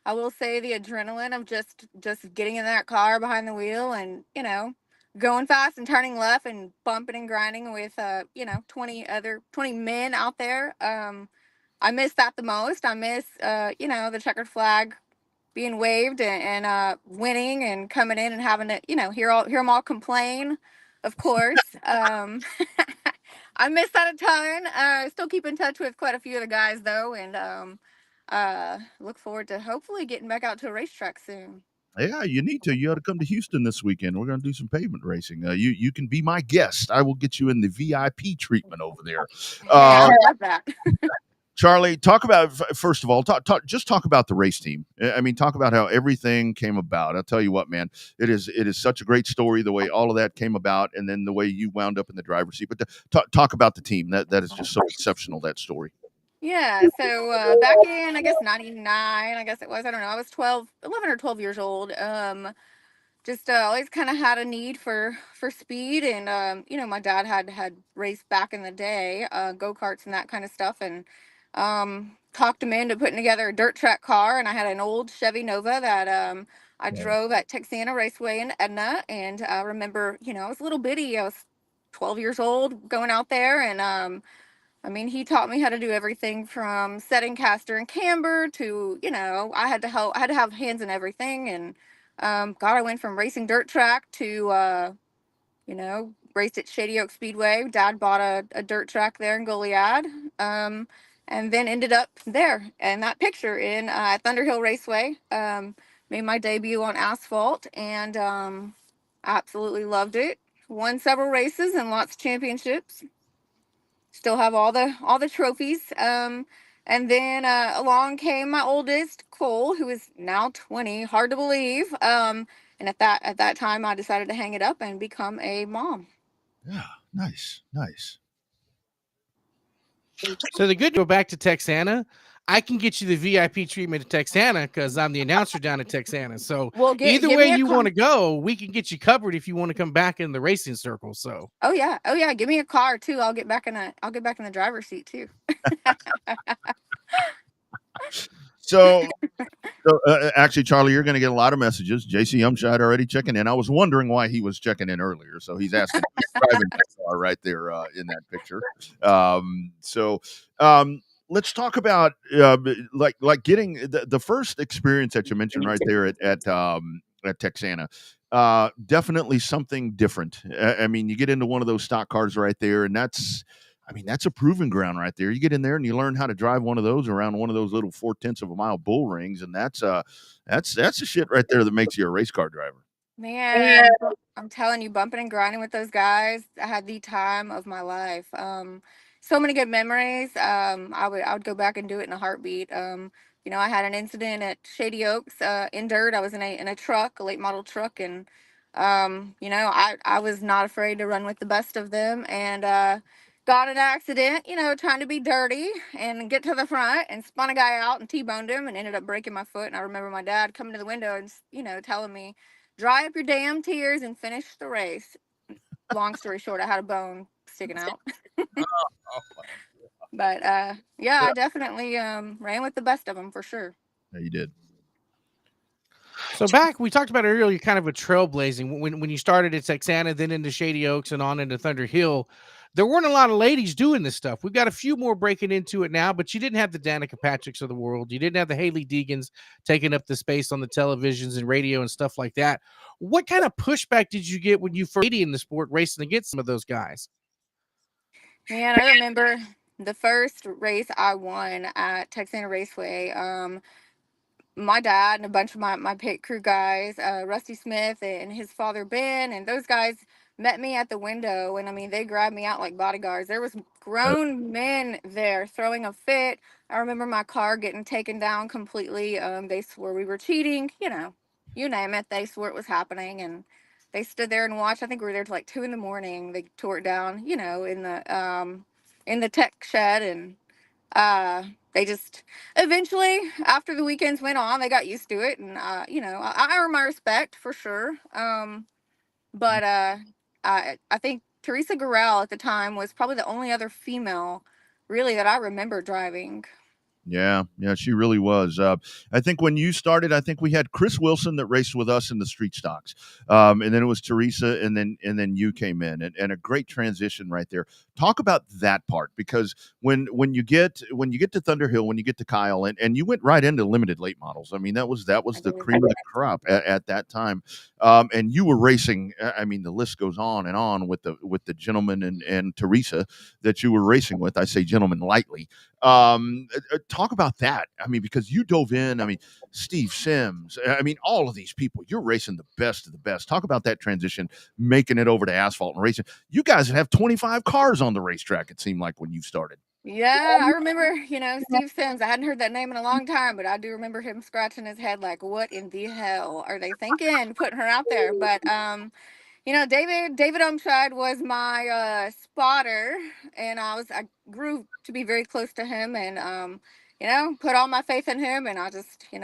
I will say the adrenaline of just getting in that car behind the wheel and, going fast and turning left and bumping and grinding with, 20 men out there. I miss that the most. I miss, the checkered flag being waved and winning and coming in and having to, hear them all complain, of course. I miss that a ton. Still keep in touch with quite a few of the guys though, and look forward to hopefully getting back out to a racetrack soon. Yeah, you need to. You ought to come to Houston this weekend. We're going to do some pavement racing. You can be my guest. I will get you in the VIP treatment over there. I love that. Charlie, talk about, first of all, just talk about the race team. I mean, talk about how everything came about. I'll tell you what, man, it is such a great story, the way all of that came about, and then the way you wound up in the driver's seat. But talk about the team. That is just so exceptional, that story. Yeah, so back in, I guess, 99, I guess it was, I don't know, I was 11 or 12 years old. Just always kind of had a need for speed, and my dad had raced back in the day, go-karts and that kind of stuff, and talked him into putting together a dirt track car. And I had an old Chevy Nova that I drove at Texana Raceway in Edna. And I remember, I was a little bitty, I was 12 years old going out there. And he taught me how to do everything from setting caster and camber to, I had to have hands in everything. And God, I went from racing dirt track to, raced at Shady Oak Speedway. Dad bought a dirt track there in Goliad. And then ended up there. And that picture in Thunder Hill Raceway, made my debut on asphalt, and absolutely loved it. Won several races and lots of championships. Still have all the trophies. And then along came my oldest, Cole, who is now 20. Hard to believe. And at that time, I decided to hang it up and become a mom. Yeah, nice. So the good go back to Texana. I can get you the VIP treatment at Texana because I'm the announcer down at Texana. So either way you want to go, we can get you covered if you want to come back in the racing circle. So oh yeah, give me a car too. I'll get back in the driver's seat too. So actually, Charlie, you're going to get a lot of messages. JC Umshide already checking in. I was wondering why he was checking in earlier. So he's asking, driving that car right there in that picture. Let's talk about like getting the first experience that you mentioned right there at Texana. Definitely something different. I mean, you get into one of those stock cars right there, and that's a proving ground right there. You get in there and you learn how to drive one of those around one of those little 0.4 of a mile bull rings, and that's the shit right there that makes you a race car driver. Man, I'm telling you, bumping and grinding with those guys, I had the time of my life. So many good memories. I would go back and do it in a heartbeat. I had an incident at Shady Oaks in dirt. I was in a truck, a late model truck, and I was not afraid to run with the best of them, and got in an accident, trying to be dirty and get to the front, and spun a guy out and T-boned him and ended up breaking my foot. And I remember my dad coming to the window and, telling me, dry up your damn tears and finish the race. Long story short, I had a bone sticking out. But I definitely ran with the best of them for sure. Yeah, you did. So we talked about it earlier, kind of a trailblazing. When you started at Texana, then into Shady Oaks and on into Thunder Hill, there weren't a lot of ladies doing this stuff. We've got a few more breaking into it now, but you didn't have the Danica Patricks of the world. You didn't have the Haley Deegans taking up the space on the televisions and radio and stuff like that. What kind of pushback did you get when you first in the sport racing against some of those guys? Man, I remember the first race I won at Texana Raceway. My dad and a bunch of my pit crew guys, Rusty Smith and his father Ben, and those guys met me at the window, and they grabbed me out like bodyguards. There was grown men there throwing a fit. I remember my car getting taken down completely. They swore we were cheating, you name it. They swore it was happening, and they stood there and watched. I think we were there till like 2 a.m. They tore it down, in the tech shed, and they just eventually, after the weekends went on, they got used to it, and I earned my respect for sure. But I think Teresa Garrell at the time was probably the only other female really that I remember driving. Yeah, she really was. I think when you started, I think we had Chris Wilson that raced with us in the street stocks, and then it was Teresa, and then you came in, and a great transition right there. Talk about that part, because when you get to Thunder Hill, when you get to Kyle, and you went right into limited late models. That was the cream of the crop at that time, and you were racing. The list goes on and on with the gentleman and Teresa that you were racing with. I say gentleman lightly. Talk about that. Because you dove in. Steve Sims. All of these people. You're racing the best of the best. Talk about that transition, making it over to asphalt and racing. You guys have 25 cars on the racetrack. It seemed like when you started. Yeah, I remember, Steve Sims. I hadn't heard that name in a long time, but I do remember him scratching his head like, what in the hell are they thinking putting her out there? But David Umshide was my spotter, and I grew to be very close to him, and put all my faith in him, and I just, he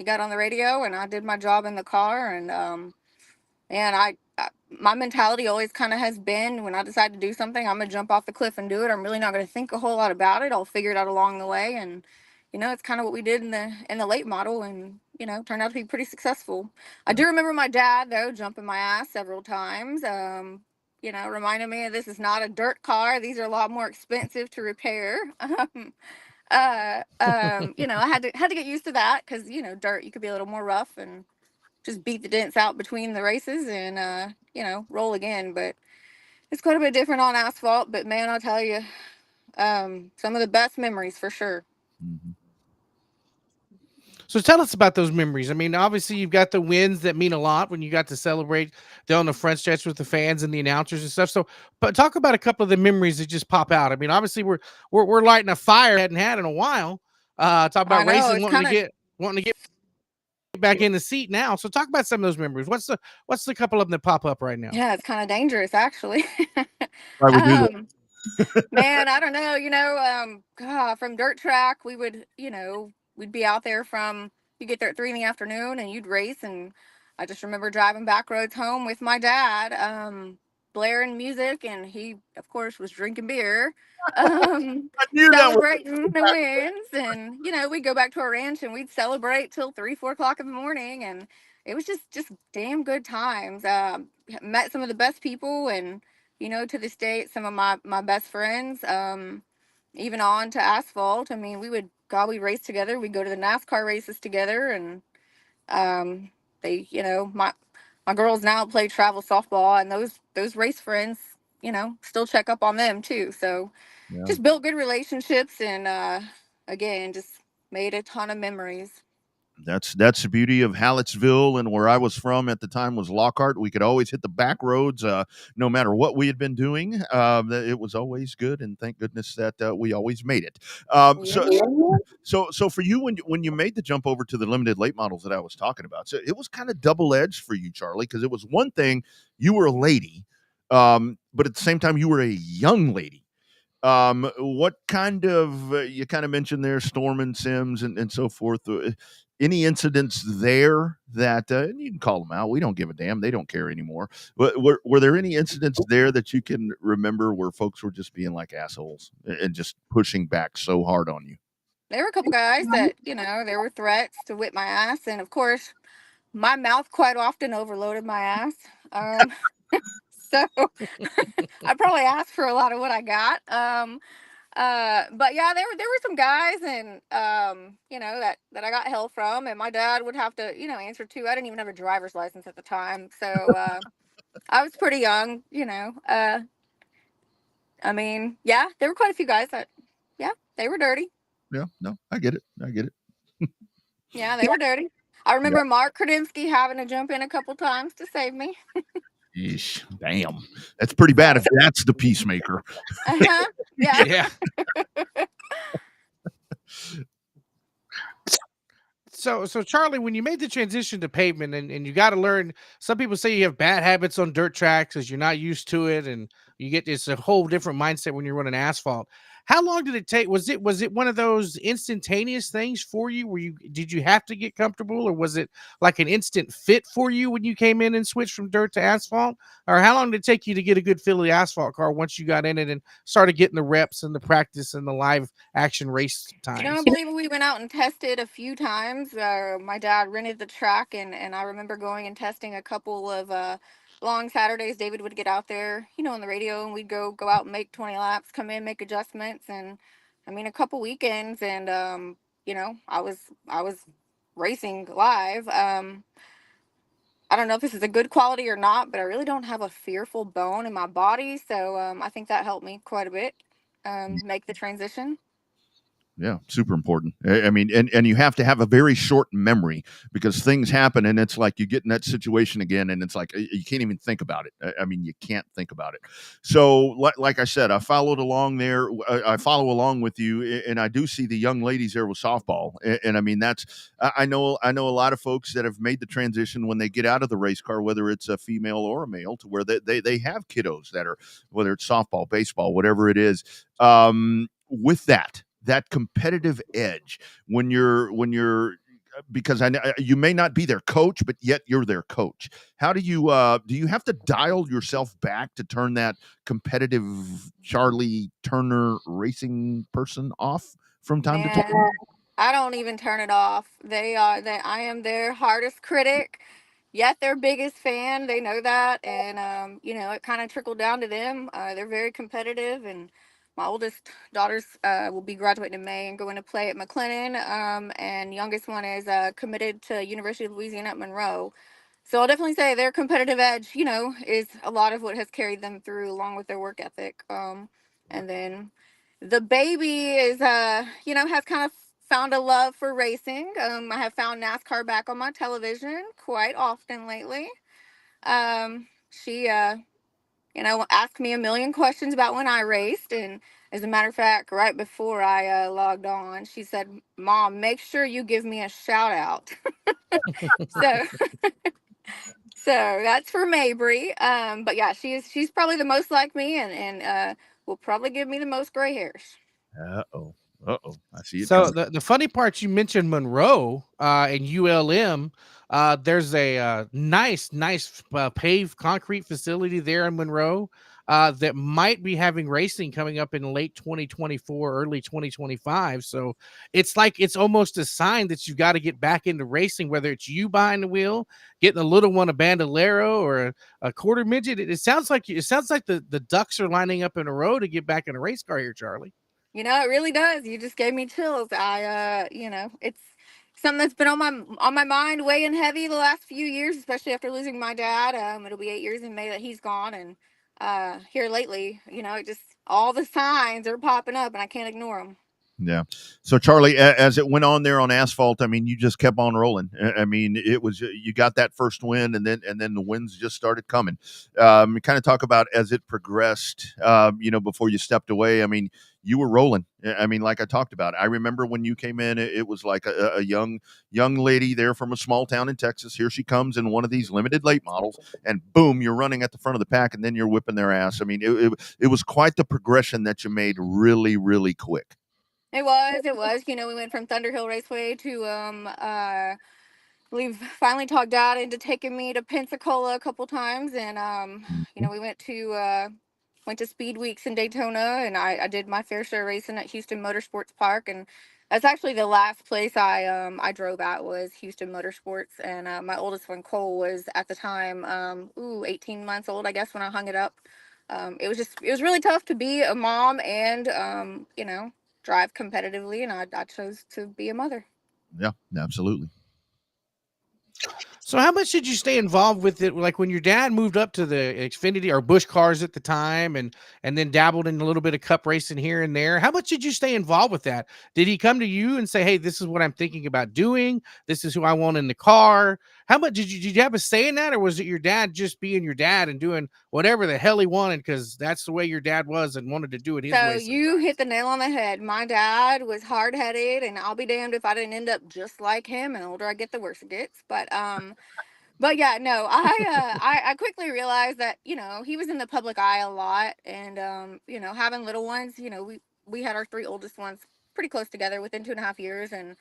got on the radio, and I did my job in the car, and and my mentality always kind of has been, when I decide to do something, I'm gonna jump off the cliff and do it. I'm really not gonna think a whole lot about it. I'll figure it out along the way, and it's kind of what we did in the late model, and turned out to be pretty successful. I do remember my dad though jumping my ass several times. Reminding me this is not a dirt car. These are a lot more expensive to repair. I had to get used to that, because dirt, you could be a little more rough and just beat the dents out between the races, and roll again. But it's quite a bit different on asphalt. But man, I'll tell you, some of the best memories for sure. Mm-hmm. So tell us about those memories. I mean, obviously you've got the wins that mean a lot when you got to celebrate down the front stretch with the fans and the announcers and stuff. So, but talk about a couple of the memories that just pop out. I mean, obviously we're lighting a fire hadn't had in a while. Talk about racing, wanting to get back in the seat now. So talk about some of those memories. What's the couple of them that pop up right now? Yeah, it's kind of dangerous actually. Why we do that? Man, I don't know. From dirt track, we would, we'd be out there you get there at 3 in the afternoon, and you'd race. And I just remember driving back roads home with my dad, blaring music, and he, of course, was drinking beer, I knew that was celebrating the wins. And, we'd go back to our ranch and we'd celebrate till 3, 4 o'clock in the morning. And it was just damn good times. Met some of the best people, and, to this day, some of my best friends, even on to asphalt. I mean, we race together. We'd go to the NASCAR races together, and they, my girls now play travel softball, and those race friends, still check up on them too. So just built good relationships, and again, just made a ton of memories. That's the beauty of Hallettsville, and where I was from at the time was Lockhart. We could always hit the back roads, no matter what we had been doing. It was always good, and thank goodness that we always made it. So for you, when you made the jump over to the limited late models that I was talking about, so it was kind of double edged for you, Charlie, because it was one thing, you were a lady, but at the same time you were a young lady. What kind of you kind of mentioned there, Storm and Sims and so forth. Any incidents there that you can call them out? We don't give a damn. They don't care anymore. Were there any incidents there that you can remember where folks were just being like assholes and just pushing back so hard on you? There were a couple guys that, there were threats to whip my ass. And of course, my mouth quite often overloaded my ass. So I probably asked for a lot of what I got. But yeah, there were some guys, and that I got hell from, and my dad would have to, answer to. I didn't even have a driver's license at the time, so I was pretty young, I mean, yeah, there were quite a few guys that, yeah, they were dirty. Yeah, no, I get it. Yeah, they were dirty. I remember Mark Kredinsky having to jump in a couple times to save me. Yeesh, damn, that's pretty bad if that's the peacemaker. Uh-huh. Yeah. Yeah. So Charlie, when you made the transition to pavement, and you got to learn, some people say you have bad habits on dirt tracks as you're not used to it, and you get this a whole different mindset when you're running asphalt. How long did it take? Was it one of those instantaneous things for you? Did you have to get comfortable, or was it like an instant fit for you when you came in and switched from dirt to asphalt? Or how long did it take you to get a good feel of the asphalt car once you got in it and started getting the reps and the practice and the live action race times? I believe we went out and tested a few times. My dad rented the track, and I remember going and testing a couple of long Saturdays. David would get out there, on the radio, and we'd go out and make 20 laps, come in, make adjustments, and I mean a couple weekends, and I was racing live. I don't know if this is a good quality or not, but I really don't have a fearful bone in my body, so I think that helped me quite a bit make the transition. Yeah, super important. I mean, and you have to have a very short memory because things happen and it's like you get in that situation again and it's like you can't even think about it. I mean, you can't think about it. So, like I said, I followed along there. I follow along with you, and I do see the young ladies there with softball. And I mean, I know a lot of folks that have made the transition when they get out of the race car, whether it's a female or a male, to where they have kiddos that are, whether it's softball, baseball, whatever it is. With that competitive edge when you're because you may not be their coach, but yet you're their coach. How do you have to dial yourself back to turn that competitive Charlie Turner racing person off from time to Man, time? I don't even turn it off. I am their hardest critic, yet their biggest fan. They know that, and it kind of trickled down to them. They're very competitive, and my oldest daughter's will be graduating in May and going to play at McLennan. And youngest one is committed to University of Louisiana at Monroe. So I'll definitely say their competitive edge, is a lot of what has carried them through, along with their work ethic. And then the baby is, has kind of found a love for racing. I have found NASCAR back on my television quite often lately. She, asked me a million questions about when I raced. And as a matter of fact, right before I logged on, she said, "Mom, make sure you give me a shout out." So, so that's for Mabry. But yeah, she's probably the most like me, and will probably give me the most gray hairs. Uh-oh. Uh-oh. I see it So coming. the funny part, you mentioned Monroe and ULM. There's a nice paved concrete facility there in Monroe that might be having racing coming up in late 2024, early 2025. So it's almost a sign that you've got to get back into racing, whether it's you behind the wheel, getting a little one a bandolero or a quarter midget. It sounds like the ducks are lining up in a row to get back in a race car here, Charlie. It really does. You just gave me chills. It's something that's been on my mind weighing heavy the last few years, especially after losing my dad. It'll be 8 years in May that he's gone, and here lately, it just all the signs are popping up, and I can't ignore them. Yeah. So Charlie, as it went on there on asphalt, I mean, you just kept on rolling. I mean, it was you got that first win, and then the wins just started coming. Kind of talk about as it progressed. Before you stepped away. I mean, you were rolling. I mean, like I talked about. I remember when you came in, it was like a young lady there from a small town in Texas. Here she comes in one of these limited late models, and boom, you're running at the front of the pack, and then you're whipping their ass. I mean, it was quite the progression that you made really, really quick. It was. We went from Thunderhill Raceway to we've finally talked Dad into taking me to Pensacola a couple times, and we went to Speed Weeks in Daytona, and I did my fair share of racing at Houston Motorsports Park, and that's actually the last place I drove at was Houston Motorsports, and my oldest one Cole was at the time 18 months old, I guess, when I hung it up. It was really tough to be a mom and drive competitively, and I chose to be a mother. Yeah, absolutely. So how much did you stay involved with it? Like when your dad moved up to the Xfinity or Busch cars at the time and then dabbled in a little bit of cup racing here and there. How much did you stay involved with that? Did he come to you and say, "Hey, this is what I'm thinking about doing. This is who I want in the car"? How much did you have a say in that, or was it your dad just being your dad and doing whatever the hell he wanted because that's the way your dad was and wanted to do it his So way? you hit the nail on the head. My dad was hard headed, and I'll be damned if I didn't end up just like him. And the older I get, the worse it gets. But yeah, no, I quickly realized that he was in the public eye a lot, and having little ones, we had our three oldest ones pretty close together within 2.5 years, and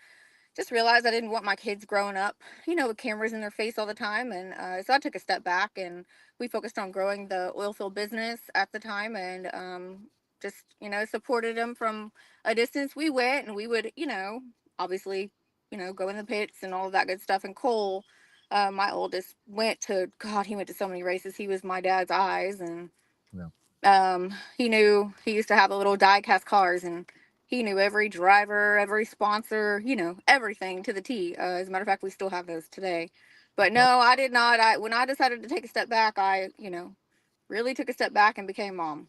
just realized I didn't want my kids growing up, with cameras in their face all the time. And so I took a step back, and we focused on growing the oil field business at the time, and just, supported them from a distance. We went and we would, obviously, go in the pits and all of that good stuff. And Cole, my oldest, he went to so many races. He was my dad's eyes. And Yeah. he used to have a little die cast cars, and he knew every driver, every sponsor, everything to the T. As a matter of fact, we still have those today. But no, I did not. When I decided to take a step back, I, really took a step back and became mom.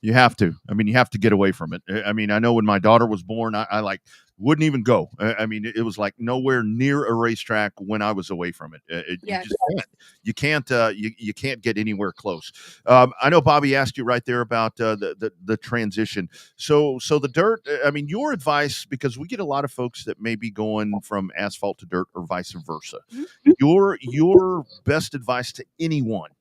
You have to. I mean, you have to get away from it. I mean, I know when my daughter was born, I like wouldn't even go. I mean, it was like nowhere near a racetrack when I was away from it. You Yes. just can't. You can't. You can't get anywhere close. I know Bobby asked you right there about the transition. So the dirt. I mean, your advice, because we get a lot of folks that may be going from asphalt to dirt or vice versa. Mhm. Your best advice to anyone.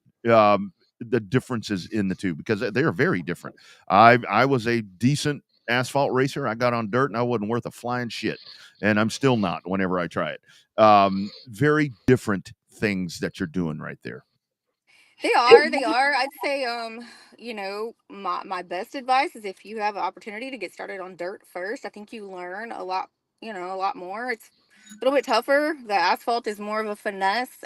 The differences in the two, because they are very different. I was a decent asphalt racer. I got on dirt and I wasn't worth a flying shit, and I'm still not whenever I try it. Very different things that you're doing right there. They are. They are. I'd say, my best advice is if you have an opportunity to get started on dirt first. I think you learn a lot. A lot more. It's a little bit tougher. The asphalt is more of a finesse.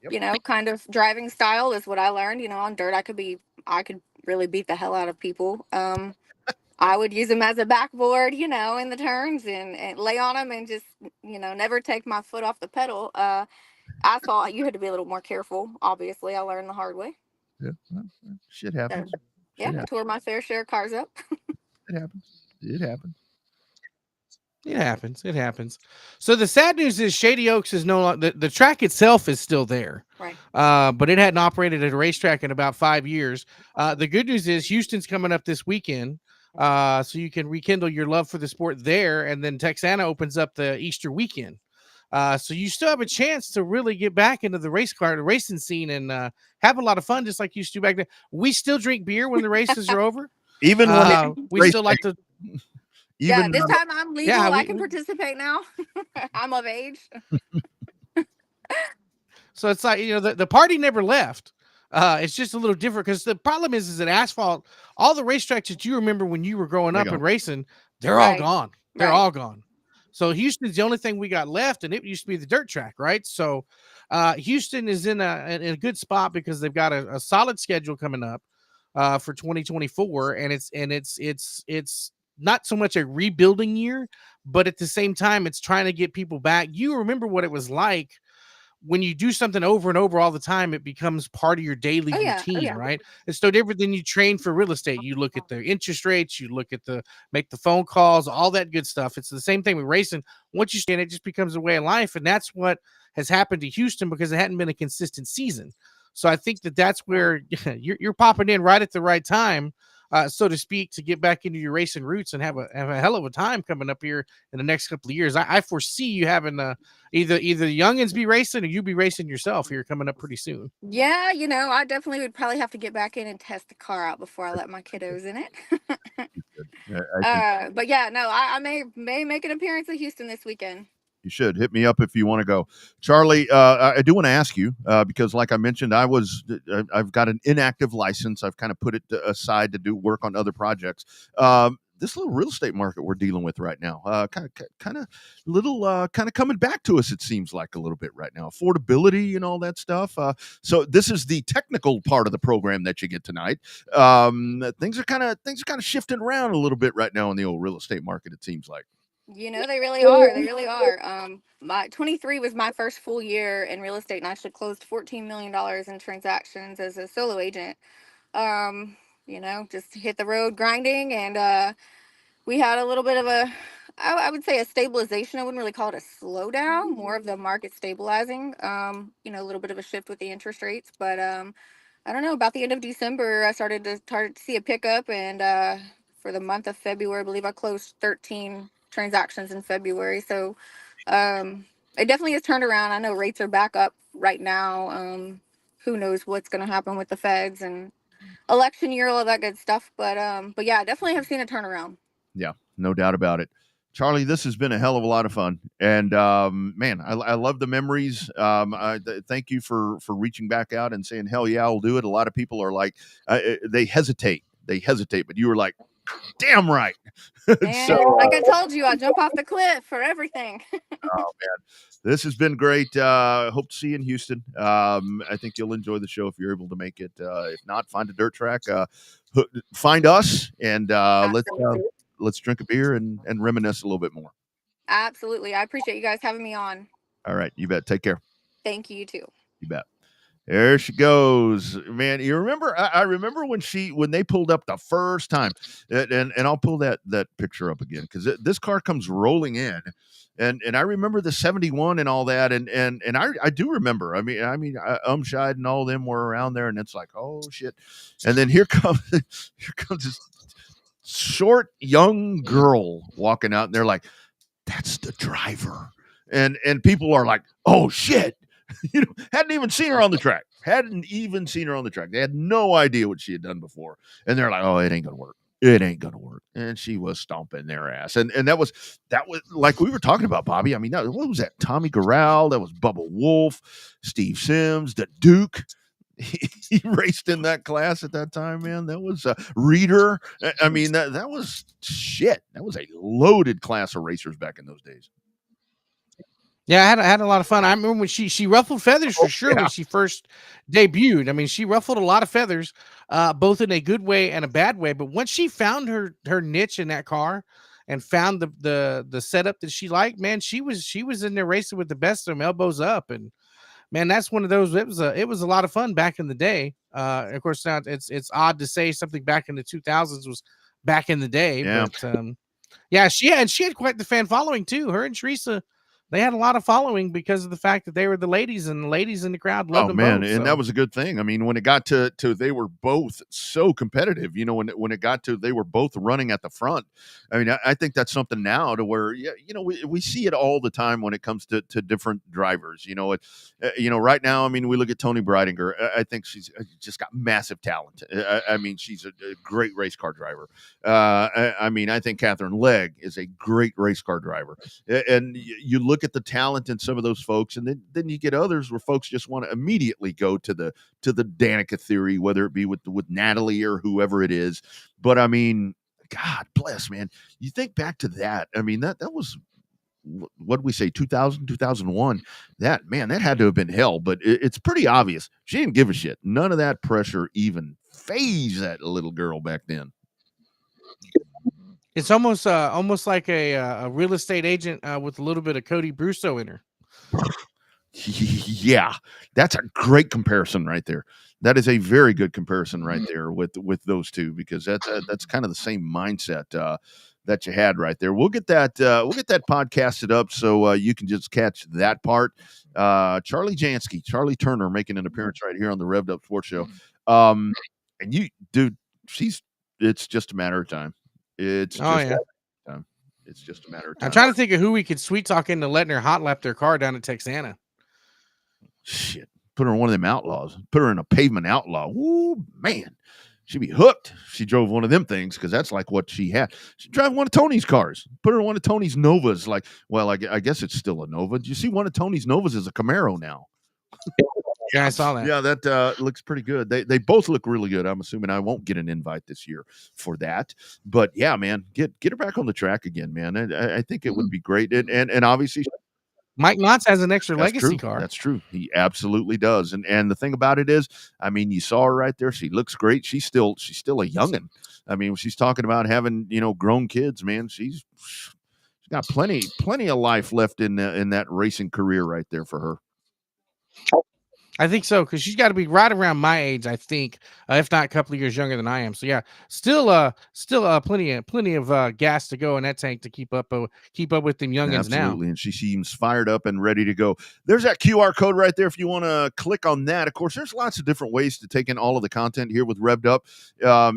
Yep. Kind of driving style is what I learned. On dirt, I could really beat the hell out of people. I would use them as a backboard, in the turns and lay on them and just, never take my foot off the pedal. Asphalt, you had to be a little more careful. Obviously, I learned the hard way. Yeah, well, shit So, happens. yeah, I tore my fair share of cars up. It happens. It happens. It happens. It happens. So the sad news is Shady Oaks is no longer, the track itself is still there. Right. But it hadn't operated at a racetrack in about 5 years. The good news is Houston's coming up this weekend. So you can rekindle your love for the sport there. And then Texana opens up the Easter weekend. So you still have a chance to really get back into the racing scene and have a lot of fun, just like you used to back then. We still drink beer when the races are over. Even when we still like to. Yeah, this time I'm legal. Yeah, I can participate now. I'm of age. So it's like, the party never left. It's just a little different because the problem is that asphalt, all the racetracks that you remember when you were growing up and racing, they're all Right. gone. They're Right. all gone. So Houston's the only thing we got left, and it used to be the dirt track, right? So Houston is in a good spot because they've got a solid schedule coming up for 2024, and it's not so much a rebuilding year, but at the same time, it's trying to get people back. You remember what it was like when you do something over and over all the time, it becomes part of your daily routine, right? It's no different than you train for real estate. You look at the interest rates, you look at make the phone calls, all that good stuff. It's the same thing with racing. Once you stand, it just becomes a way of life. And that's what has happened to Houston because it hadn't been a consistent season. So I think that's where you're popping in right at the right time, so to speak, to get back into your racing roots and have a hell of a time coming up here in the next couple of years. I foresee you having either the youngins be racing or you be racing yourself here coming up pretty soon. Yeah, I definitely would probably have to get back in and test the car out before I let my kiddos in it. But yeah, no, I may make an appearance in Houston this weekend. You should hit me up if you want to go, Charlie. I do want to ask you because, like I mentioned, I've got an inactive license. I've kind of put it aside to do work on other projects. This little real estate market we're dealing with right now, kind of coming back to us. It seems like a little bit right now, affordability and all that stuff. So this is the technical part of the program that you get tonight. Things are kind of shifting around a little bit right now in the old real estate market. It seems like. They really are. They really are. My 23 was my first full year in real estate, and I actually closed $14 million in transactions as a solo agent. Just hit the road grinding, and we had a little bit of I would say a stabilization. I wouldn't really call it a slowdown, more of the market stabilizing. A little bit of a shift with the interest rates, but I don't know, about the end of December, I started to see a pickup, and for the month of February, I believe I closed 13 transactions in February. So it definitely has turned around. I know rates are back up right now. Who knows what's going to happen with the feds and election year, all of that good stuff. But yeah, I definitely have seen a turnaround. Yeah, no doubt about it. Charlie, this has been a hell of a lot of fun, and man, I love the memories. Thank you for reaching back out and saying, "Hell yeah, I'll do it." A lot of people are like, they hesitate, but you were like, "Damn right." And like I told you, I jump off the cliff for everything. Oh man, this has been great. Hope to see you in Houston. I think you'll enjoy the show if you're able to make it. If not, find a dirt track. Find us, and let's drink a beer and reminisce a little bit more. Absolutely. I appreciate you guys having me on. All right. You bet. Take care. Thank you, you too. You bet. There she goes, man. You remember? I remember when they pulled up the first time, and I'll pull that picture up again because this car comes rolling in, and I remember the 71 and all that, and I do remember. I mean, Umshide and all them were around there, and it's like, oh shit, and then here comes this short young girl walking out, and they're like, that's the driver, and people are like, oh shit. Hadn't even seen her on the track. They had no idea what she had done before. And they're like, oh, it ain't going to work. It ain't going to work. And she was stomping their ass. And that was like we were talking about, Bobby. I mean, what was that? Tommy Corral. That was Bubba Wolf, Steve Sims, the Duke. He raced in that class at that time, man. That was Reader. I mean, that was shit. That was a loaded class of racers back in those days. Yeah, I had a lot of fun. I remember when she ruffled feathers for sure when she first debuted. I mean, she ruffled a lot of feathers, both in a good way and a bad way. But once she found her niche in that car and found the setup that she liked, man, she was in there racing with the best of them, elbows up. And man, that's one of those. It was a lot of fun back in the day. Of course, now it's odd to say something back in the 2000s was back in the day. Yeah. But yeah, she had quite the fan following too. Her and Teresa. They had a lot of following because of the fact that they were the ladies, and the ladies in the crowd loved them both. And that was a good thing. I mean, when it got to they were both so competitive. When it got to they were both running at the front. I mean, I think that's something now to where we see it all the time when it comes to different drivers. Right now, I mean, we look at Tony Breidinger. I think she's just got massive talent. I mean, she's a great race car driver. I mean, I think Catherine Legg is a great race car driver, and you look at the talent in some of those folks, and then you get others where folks just want to immediately go to the Danica theory, whether it be with Natalie or whoever it is. But I mean, God bless, man. You think back to that. I mean, that was, what did we say, 2000, 2001? That had to have been hell. But it's pretty obvious she didn't give a shit. None of that pressure even fazed that little girl back then. It's almost like a real estate agent with a little bit of Cody Brusso in her. Yeah, that's a great comparison right there. That is a very good comparison right there with those two, because that's kind of the same mindset that you had right there. We'll get that podcasted up so you can just catch that part. Charlie Turner making an appearance right here on the Revved Up Sports Show. And you, dude, it's just a matter of time. It's just a matter of time. I'm trying to think of who we could sweet talk into letting her hot lap their car down at Texana. Shit. Put her in one of them outlaws. Put her in a pavement outlaw. Ooh, man. She'd be hooked if she drove one of them things, because that's like what she had. She'd drive one of Tony's cars. Put her in one of Tony's Novas. Like, well, I guess it's still a Nova. Do you see one of Tony's Novas is a Camaro now? Yeah, I saw that. Yeah, that looks pretty good. They both look really good. I'm assuming I won't get an invite this year for that. But yeah, man, get her back on the track again, man. I think it would be great. And obviously Mike Knotts has an extra legacy car. That's true. He absolutely does. And the thing about it is, I mean, you saw her right there. She looks great. She's still a youngin'. I mean, when she's talking about having, grown kids, man, she's got plenty of life left in that racing career right there for her. I think so, because she's got to be right around my age, I think, if not a couple of years younger than I am. So yeah, still plenty of gas to go in that tank to keep up with them youngins now. Absolutely, and she seems fired up and ready to go. There's that QR code right there if you want to click on that. Of course, there's lots of different ways to take in all of the content here with Revved Up.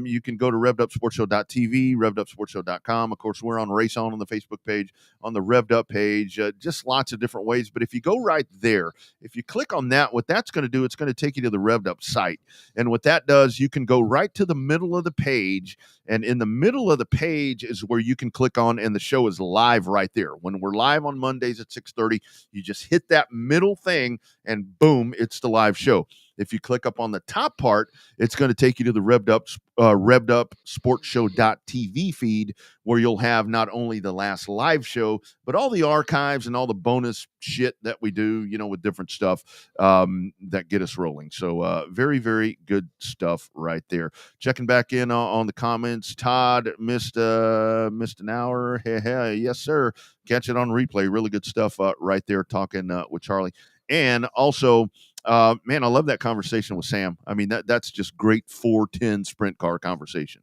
You can go to revvedupsportshow.tv, revvedupsportshow.com. Of course, we're on Race On the Facebook page, on the Revved Up page, just lots of different ways. But if you go right there, if you click on that, what that's going to do, it's going to take you to the Revved Up site. And what that does, you can go right to the middle of the page, and in the middle of the page is where you can click on, and the show is live right there. When we're live on Mondays at 6:30, you just hit that middle thing, and boom, it's the live show. If you click up on the top part, it's going to take you to the Revved Up sportshow.tv feed, where you'll have not only the last live show, but all the archives and all the bonus shit that we do, with different stuff that get us rolling. So very, very good stuff right there. Checking back in on the comments. Todd missed an hour. Hey, yes, sir. Catch it on replay. Really good stuff right there talking with Charlie. And also, Man, I love that conversation with Sam. I mean, that's just great 410 sprint car conversation.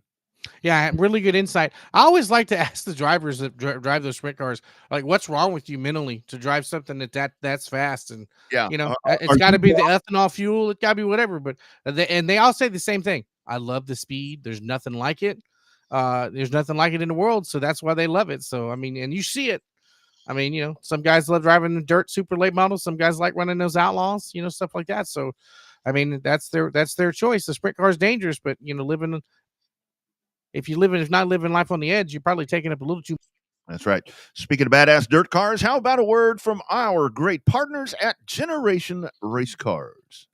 Yeah, really good insight. I always like to ask the drivers that drive those sprint cars, like, what's wrong with you mentally to drive something that's fast? And Yeah, it's got to be the ethanol fuel, it got to be whatever. But they all say the same thing. I love the speed. There's nothing like it. There's nothing like it in the world, so that's why they love it. So I mean, and you see it. I mean, some guys love driving the dirt super late models. Some guys like running those outlaws, stuff like that. So, I mean, that's their choice. The sprint car is dangerous, but if not living life on the edge, you're probably taking up a little too. That's right. Speaking of badass dirt cars, how about a word from our great partners at Generation Race Cars?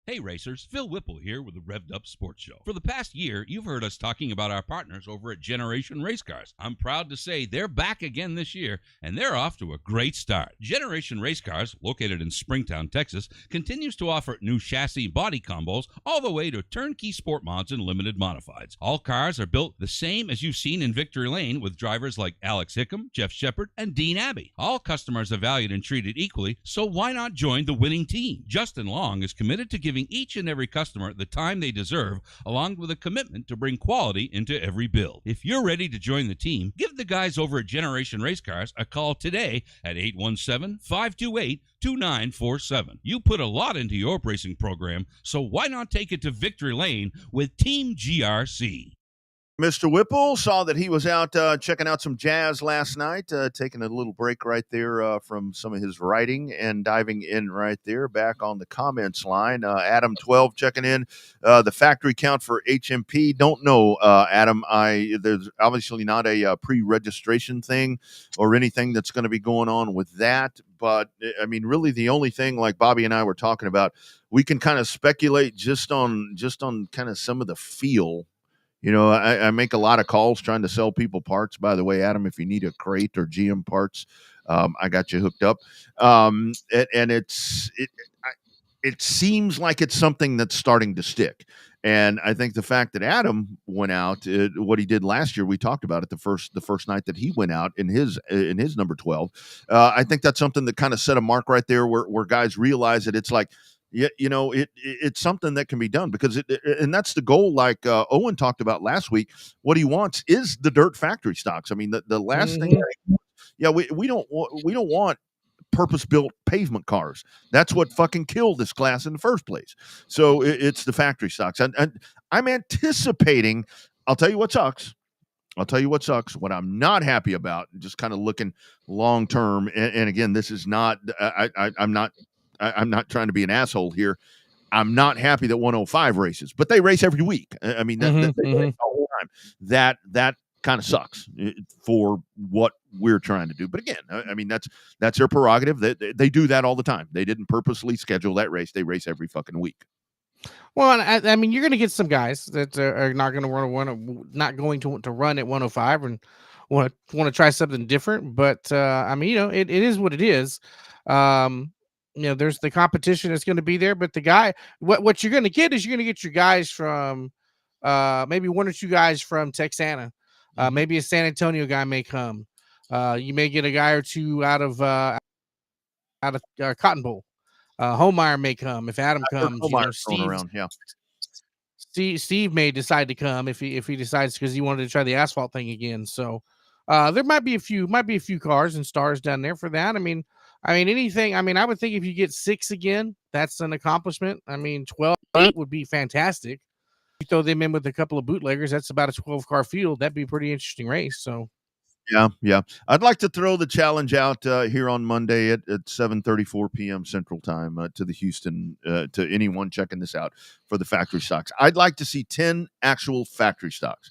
Hey racers, Phil Whipple here with the Revved Up Sports Show. For the past year, you've heard us talking about our partners over at Generation Race Cars. I'm proud to say they're back again this year, and they're off to a great start. Generation Race Cars, located in Springtown, Texas, continues to offer new chassis body combos all the way to turnkey sport mods and limited modifieds. All cars are built the same as you've seen in Victory Lane with drivers like Alex Hickam, Jeff Shepard, and Dean Abbey. All customers are valued and treated equally, so why not join the winning team? Justin Long is committed to giving each and every customer the time they deserve, along with a commitment to bring quality into every build. If you're ready to join the team, give the guys over at Generation Race Cars a call today at 817-528-2947. You put a lot into your racing program, so why not take it to victory lane with Team GRC? Mr. Whipple saw that he was out checking out some jazz last night, taking a little break right there from some of his writing and diving in right there back on the comments line. Adam 12 checking in. The factory count for HMP. Don't know, Adam. There's obviously not a pre-registration thing or anything that's going to be going on with that. But I mean, really, the only thing, like Bobby and I were talking about, we can kind of speculate just on kind of some of the feel. I make a lot of calls trying to sell people parts. By the way, Adam, if you need a crate or GM parts, I got you hooked up. And it seems like it's something that's starting to stick. And I think the fact that Adam went out, what he did last year, we talked about it the first night that he went out in his number 12. I think that's something that kind of set a mark right there, where guys realize that it's like, yeah, it's something that can be done because and that's the goal. Like Owen talked about last week, what he wants is the dirt factory stocks. I mean, the last thing, we don't want purpose-built pavement cars. That's what fucking killed this class in the first place. So it's the factory stocks, and I'm anticipating. I'll tell you what sucks. What I'm not happy about, just kind of looking long term, and again, this is not. I'm not trying to be an asshole here. I'm not happy that 105 races, but they race every week. I mean, they race all the time. That kind of sucks for what we're trying to do. But again, I mean, that's their prerogative. They do that all the time. They didn't purposely schedule that race. They race every fucking week. Well, I mean, you're going to get some guys that are not going to not going to run at 105 and want to try something different. But I mean, it is what it is. There's the competition that's going to be there, but the guy, what you're going to get is you're going to get your guys from maybe one or two guys from Texana. Maybe a San Antonio guy may come. You may get a guy or two out of Cotton Bowl. Homemeyer may come if Adam comes. Steve may decide to come if he decides, because he wanted to try the asphalt thing again. So there might be a few cars and stars down there for that. I mean anything. I mean, I would think if you get 6 again, that's an accomplishment. I mean, 8 would be fantastic. You throw them in with a couple of bootleggers, that's about a 12-car field. That'd be a pretty interesting race. So yeah. I'd like to throw the challenge out here on Monday at 7:34 p.m. Central Time to the Houston, to anyone checking this out for the factory stocks. I'd like to see 10 actual factory stocks.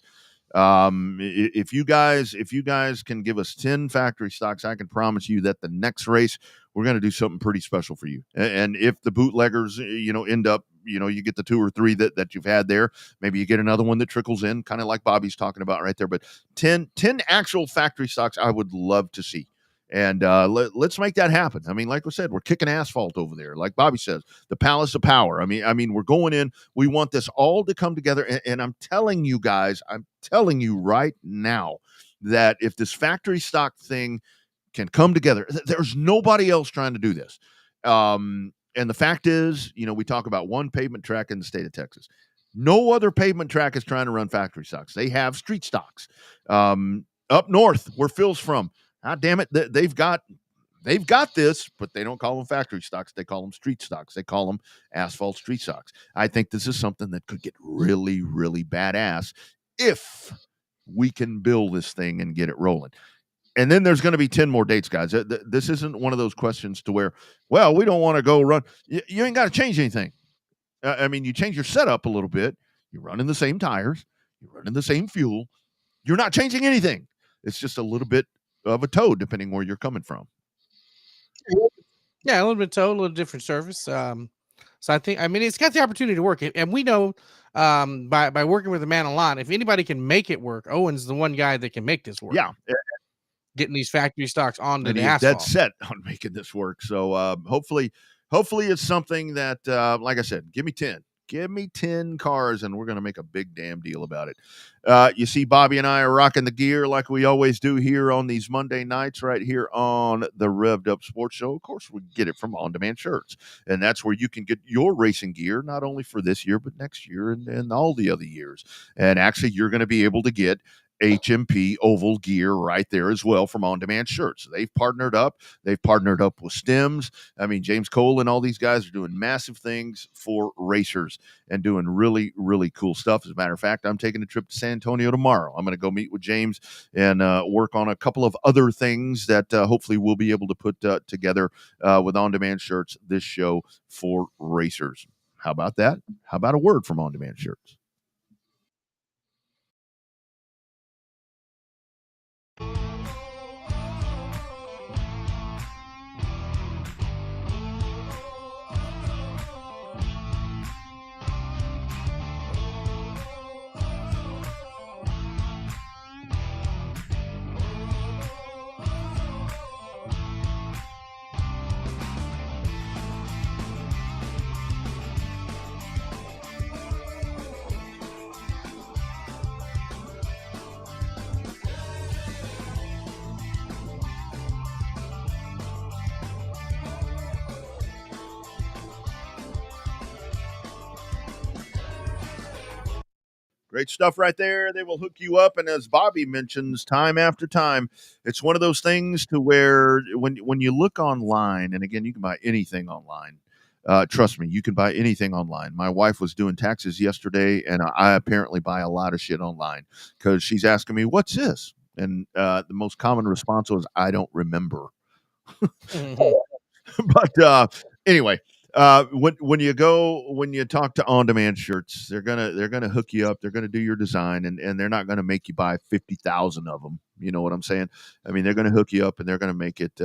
If you guys can give us 10 factory stocks, I can promise you that the next race we're going to do something pretty special for you. And if the bootleggers, end up, you get the 2 or 3 that you've had there, maybe you get another one that trickles in, kind of like Bobby's talking about right there. But 10 actual factory stocks I would love to see. And let's make that happen. I mean, like I said, we're kicking asphalt over there. Like Bobby says, the Palace of Power. I mean, we're going in. We want this all to come together. And I'm telling you guys, right now, that if this factory stock thing can come together. There's nobody else trying to do this. And the fact is, we talk about one pavement track in the state of Texas. No other pavement track is trying to run factory stocks. They have street stocks. Up north, where Phil's from, damn it, they've got this, but they don't call them factory stocks. They call them street stocks. They call them asphalt street stocks. I think this is something that could get really, really badass if we can build this thing and get it rolling. And then there's going to be 10 more dates, guys. This isn't one of those questions to where, well, we don't want to go run. You ain't got to change anything. You change your setup a little bit. You're running the same tires. You're running the same fuel. You're not changing anything. It's just a little bit of a toe, depending where you're coming from. Yeah, a little bit toe, a little different surface. So I think, it's got the opportunity to work. And we know by working with the man a lot, if anybody can make it work, Owen's the one guy that can make this work. Yeah. Getting these factory stocks onto the asphalt. Dead set on making this work. So hopefully it's something that, like I said, give me 10. Give me 10 cars, and we're going to make a big damn deal about it. You see, Bobby and I are rocking the gear like we always do here on these Monday nights right here on the Revved Up Sports Show. Of course, we get it from On Demand Shirts, and that's where you can get your racing gear, not only for this year, but next year and all the other years. And actually, you're going to be able to get HMP oval gear right there as well from On Demand Shirts. They've partnered up with Stems. James Cole and all these guys are doing massive things for racers and doing really, really cool stuff. As a matter of fact, I'm taking a trip to San Antonio tomorrow. I'm going to go meet with James and work on a couple of other things that hopefully we'll be able to put together with On Demand Shirts, this show for racers. How about that? How about a word from On Demand Shirts? Great stuff right there. They will hook you up. And as Bobby mentions time after time, it's one of those things to where when you look online, and again, you can buy anything online. Trust me, you can buy anything online. My wife was doing taxes yesterday, and I apparently buy a lot of shit online because she's asking me, what's this? And the most common response was, I don't remember. But anyway, when you talk to On Demand Shirts, they're gonna hook you up. They're gonna do your design, and they're not gonna make you buy 50,000 of them. You know what I'm saying? They're gonna hook you up, and they're gonna make it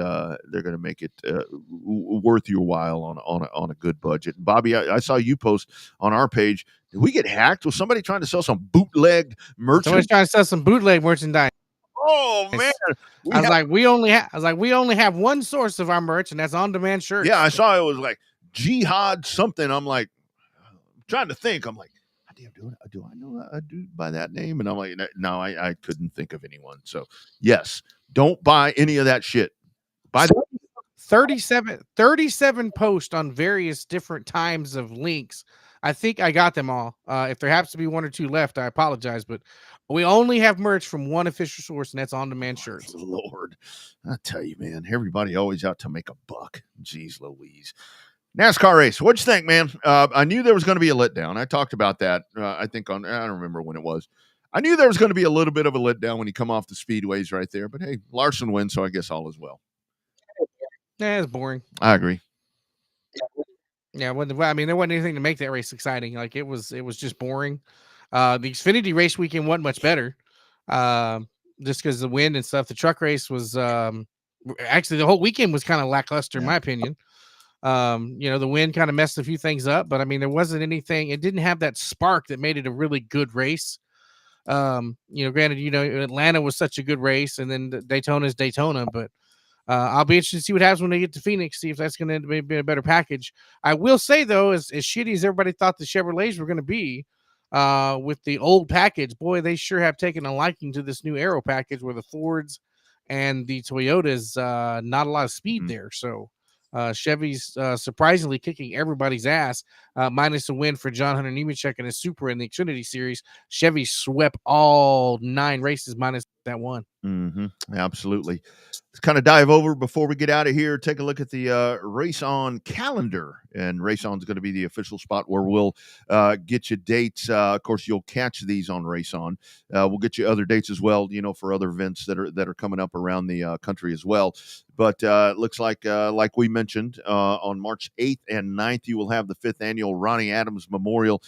worth your while on a good budget. Bobby, I saw you post on our page. Did we get hacked? Was somebody trying to sell some bootlegged merch? Somebody's trying to sell some bootleg merchandise. Oh man! We only have one source of our merch, and that's On Demand Shirts. Yeah, I saw it was like Jihad something. I'm like, I'm trying to think. I'm like, do I know a dude by that name? And I'm like, no, I couldn't think of anyone. So yes, don't buy any of that shit. Buy 37 posts on various different times of links. I think I got them all. If there happens to be one or two left, I apologize, but we only have merch from one official source, and that's On Demand Shirts. Lord, I tell you, man, everybody always out to make a buck. Jeez Louise. NASCAR race. What'd you think, man? I knew there was going to be a letdown. I talked about that. I think I don't remember when it was. I knew there was going to be a little bit of a letdown when you come off the speedways right there, but hey, Larson wins, so I guess all is well. Yeah, it's boring. I agree. Yeah, there wasn't anything to make that race exciting. Like it was just boring. The Xfinity race weekend wasn't much better, just because the wind and stuff. The truck race was actually the whole weekend was kind of lackluster, in my opinion. The wind kind of messed a few things up, but there wasn't anything. It didn't have that spark that made it a really good race. Granted, Atlanta was such a good race, and then Daytona's Daytona, but I'll be interested to see what happens when they get to Phoenix, see if that's going to be a better package. I will say, though, as shitty as everybody thought the Chevrolets were going to be with the old package, boy, they sure have taken a liking to this new Aero package where the Fords and the Toyota's not a lot of speed there. So Chevy's surprisingly kicking everybody's ass, minus a win for John Hunter Nemechek in his Supra in the Xfinity Series. Chevy swept all 9 races minus that one. Absolutely. Let's kind of dive over before we get out of here. Take a look at the Race On calendar, and Race On is going to be the official spot where we'll get you dates. Of course, you'll catch these on Race On. We'll get you other dates as well, for other events that are coming up around the country as well. But it looks like we mentioned, on March 8th and 9th, you will have the 5th annual Ronnie Adams Memorial.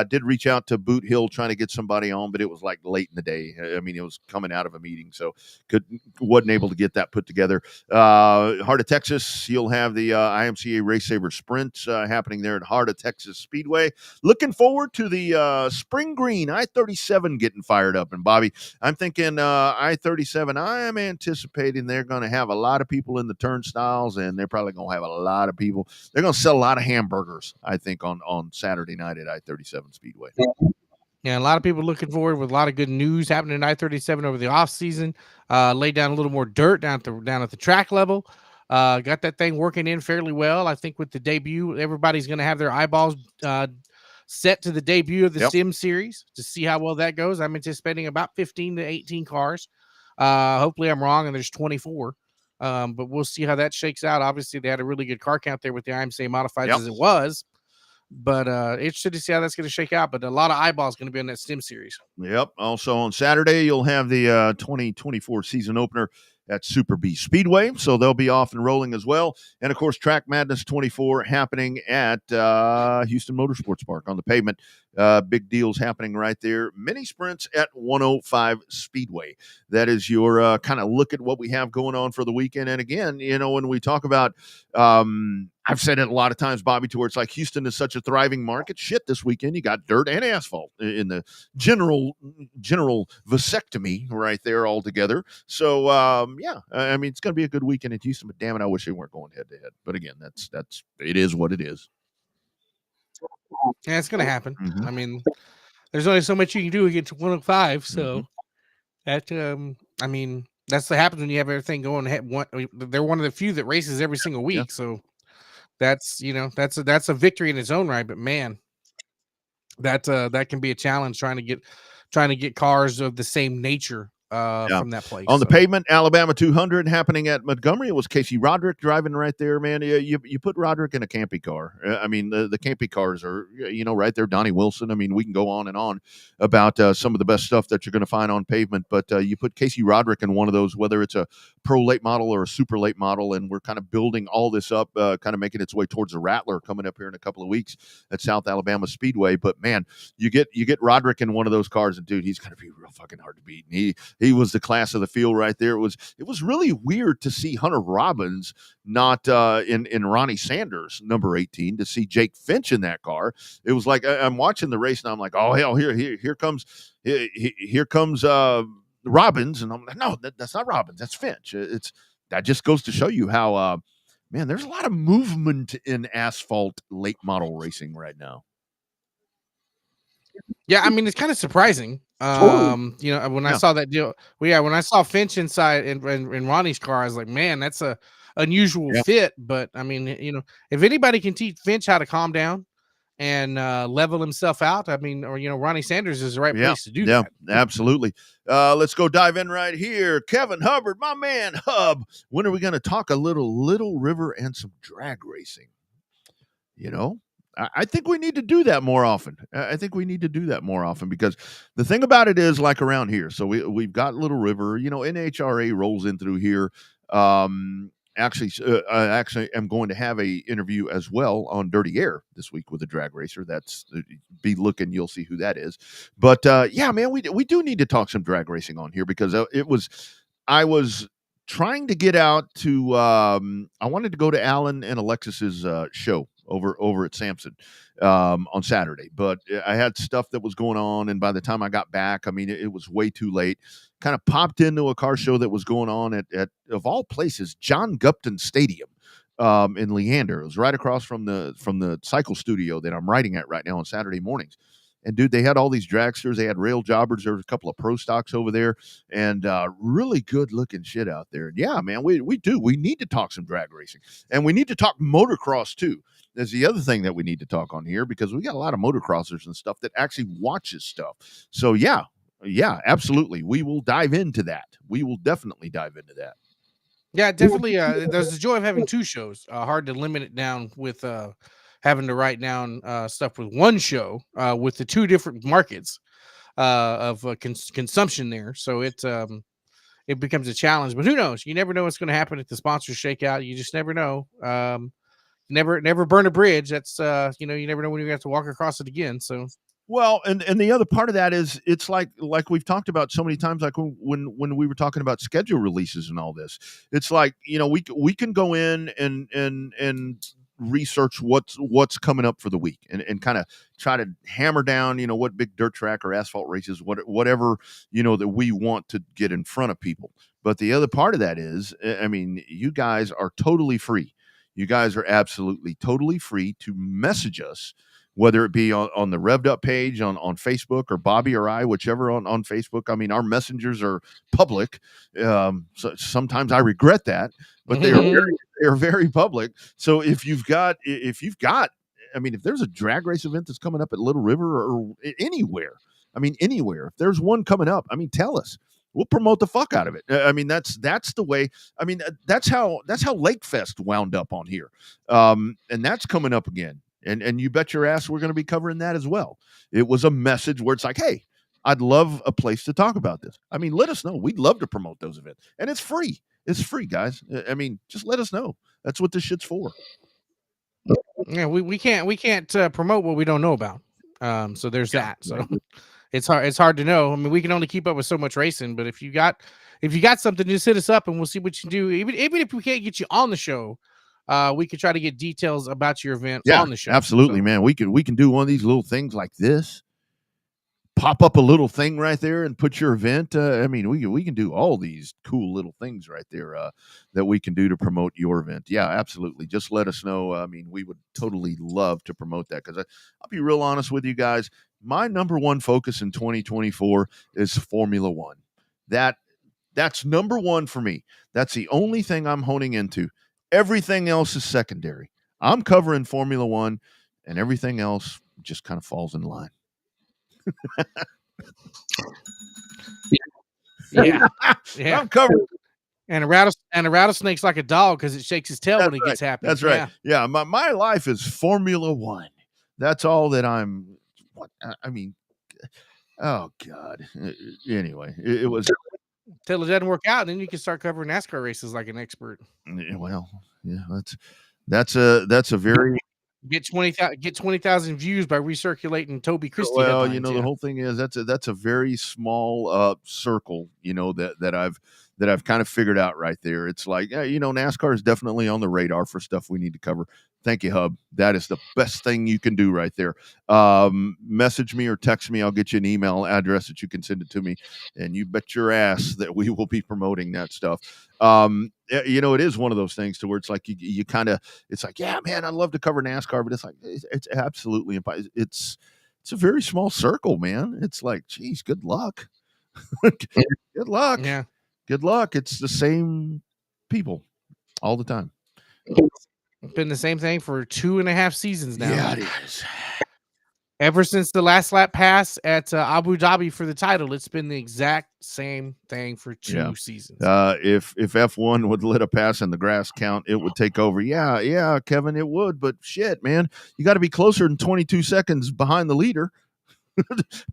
Did reach out to Boot Hill trying to get somebody on, but it was like late in the day. I mean, it was coming out of a meeting, so wasn't able to get that put together. Heart of Texas, you'll have the IMCA Race Saver Sprint happening there at Heart of Texas Speedway. Looking forward to the Spring Green I-37 getting fired up. And Bobby, I'm thinking I-37, I am anticipating they're going to have a lot of people in the turnstiles, and they're probably going to have a lot of people. They're going to sell a lot of hamburgers, I think, on Saturday night at I-37 Speedway. Yeah, a lot of people looking forward with a lot of good news happening in I-37 over the off season. Laid down a little more dirt down at the track level. Got that thing working in fairly well. I think with the debut, everybody's going to have their eyeballs set to the debut of the Sim Series to see how well that goes. I'm anticipating about 15 to 18 cars. Hopefully I'm wrong and there's 24. But we'll see how that shakes out. Obviously, they had a really good car count there with the IMCA Modifieds as it was. But interested to see how that's going to shake out. But a lot of eyeballs going to be on that Sim Series. Yep. Also on Saturday, you'll have the 2024 season opener at Super B Speedway. So they'll be off and rolling as well. And, of course, Track Madness 24 happening at Houston Motorsports Park on the pavement. Big deals happening right there. Mini sprints at 105 Speedway. That is your kind of look at what we have going on for the weekend. And again, when we talk about I've said it a lot of times, Bobby, to where it's like Houston is such a thriving market. Shit, this weekend you got dirt and asphalt in the general vasectomy right there all together. So I mean, it's going to be a good weekend in Houston. But damn it, I wish they weren't going head to head. But again, that's it is what it is. Yeah, it's going to happen. I mean, there's only so much you can do against 105. So that I mean, that's what happens when you have everything going. They're one of the few that races every single week. Yeah. So that's that's a victory in its own right. But man, that can be a challenge trying to get cars of the same nature from that place. On the pavement, Alabama 200 happening at Montgomery. It was Casey Roderick driving right there, man. You put Roderick in a Campy car. I mean, the Campy cars are, right there. Donnie Wilson. I mean, we can go on and on about some of the best stuff that you're going to find on pavement, but you put Casey Roderick in one of those, whether it's a pro late model or a super late model, and we're kind of building all this up, kind of making its way towards the Rattler coming up here in a couple of weeks at South Alabama Speedway. But man, you get Roderick in one of those cars, and dude, he's going to be real fucking hard to beat. And he was the class of the field right there. It was really weird to see Hunter Robbins not in Ronnie Sanders number 18, to see Jake Finch in that car. It was like I'm watching the race and I'm like, oh hell, here comes Robbins, and I'm like, no, that's not Robbins, that's Finch. That just goes to show you how man, there's a lot of movement in asphalt late model racing right now. Yeah, I mean, it's kind of surprising. When I saw that deal, when I saw Finch inside in Ronnie's car, I was like, man, that's a unusual fit. But I mean, if anybody can teach Finch how to calm down and level himself out, I mean, or Ronnie Sanders is the right place to do that. Yeah, absolutely. Let's go dive in right here. Kevin Hubbard, my man Hub. When are we going to talk a Little River and some drag racing? I think we need to do that more often. Because the thing about it is, like around here, so we've got Little River, NHRA rolls in through here. Actually, I am going to have a interview as well on Dirty Air this week with a drag racer. That's be looking, you'll see who that is. But yeah, man, we do need to talk some drag racing on here, because I was trying to get out to I wanted to go to Alan and Alexis's show over at Samson on Saturday, but I had stuff that was going on, and by the time I got back, I mean, it was way too late. Kind of popped into a car show that was going on at of all places, John Gupton Stadium in Leander. It was right across from the cycle studio that I'm writing at right now on Saturday mornings. And dude, they had all these dragsters. They had rail jobbers. There was a couple of pro stocks over there, and really good looking shit out there. And yeah, man, we do. We need to talk some drag racing, and we need to talk motocross too. There's the other thing that we need to talk on here, because we got a lot of motocrossers and stuff that actually watches stuff. So yeah, absolutely. We will dive into that. We will definitely dive into that. Yeah, definitely. There's the joy of having two shows. Hard to limit it down with having to write down stuff with one show with the two different markets of consumption there. So it becomes a challenge. But who knows? You never know what's going to happen if the sponsors shake out. You just never know. Never burn a bridge. That's you never know when you're going to have to walk across it again. So. Well, and the other part of that is, it's like we've talked about so many times, like when we were talking about schedule releases and all this. It's like, we can go in and research what's coming up for the week, and kind of try to hammer down, what big dirt track or asphalt races, whatever, that we want to get in front of people. But the other part of that is, I mean, you guys are totally free. You guys are absolutely totally free to message us, whether it be on the Revved Up page on Facebook, or Bobby or I, whichever on Facebook. I mean, our messengers are public. So sometimes I regret that, but they are very public. So if you've got, I mean, if there's a drag race event that's coming up at Little River or anywhere, if there's one coming up, I mean, tell us. We'll promote the fuck out of it. I mean, that's the way. I mean, that's how Lake Fest wound up on here. And that's coming up again. And you bet your ass we're going to be covering that as well. It was a message where it's like, hey, I'd love a place to talk about this. I mean, let us know. We'd love to promote those events. And it's free. It's free, guys. I mean, just let us know. That's what this shit's for. Yeah, we can't promote what we don't know about. So there's that. So it's hard to know. I mean, we can only keep up with so much racing, but if you got something, just hit us up and we'll see what you do. Even if we can't get you on the show, we could try to get details about your event on the show. Absolutely, man. We can do one of these little things like this. Pop up a little thing right there and put your event. I mean, we can do all these cool little things right there that we can do to promote your event. Yeah, absolutely. Just let us know. I mean, we would totally love to promote that, because I'll be real honest with you guys. My number one focus in 2024 is Formula One. That's number one for me. That's the only thing I'm honing into. Everything else is secondary. I'm covering Formula One, and everything else just kind of falls in line. Yeah. I'm covering. And a rattlesnake's like a dog because it shakes his tail when it gets happy. That's right. Yeah. My life is Formula One. That's all that I'm. I mean, oh God. Anyway, it was. Till it doesn't work out, then you can start covering NASCAR races like an expert. Well, yeah, that's a very get 20,000 views by recirculating Toby Christie. Well, the whole thing is that's a very small circle, that I've kind of figured out right there. It's like, NASCAR is definitely on the radar for stuff we need to cover. Thank you, Hub. That is the best thing you can do right there. Message me or text me. I'll get you an email address that you can send it to me, and you bet your ass that we will be promoting that stuff. It is one of those things to where it's like you kind of, it's like, yeah, man, I'd love to cover NASCAR, but it's like, it's absolutely impossible. It's a very small circle, man. It's like, geez, good luck. Good luck. Yeah. Good luck. It's the same people all the time. It's been the same thing for 2.5 seasons now. Yeah, it is. Ever since the last lap pass at Abu Dhabi for the title, it's been the exact same thing for 2 seasons. If F1 would let a pass in the grass count, it would take over. Yeah, Kevin, it would. But shit, man, you got to be closer than 22 seconds behind the leader.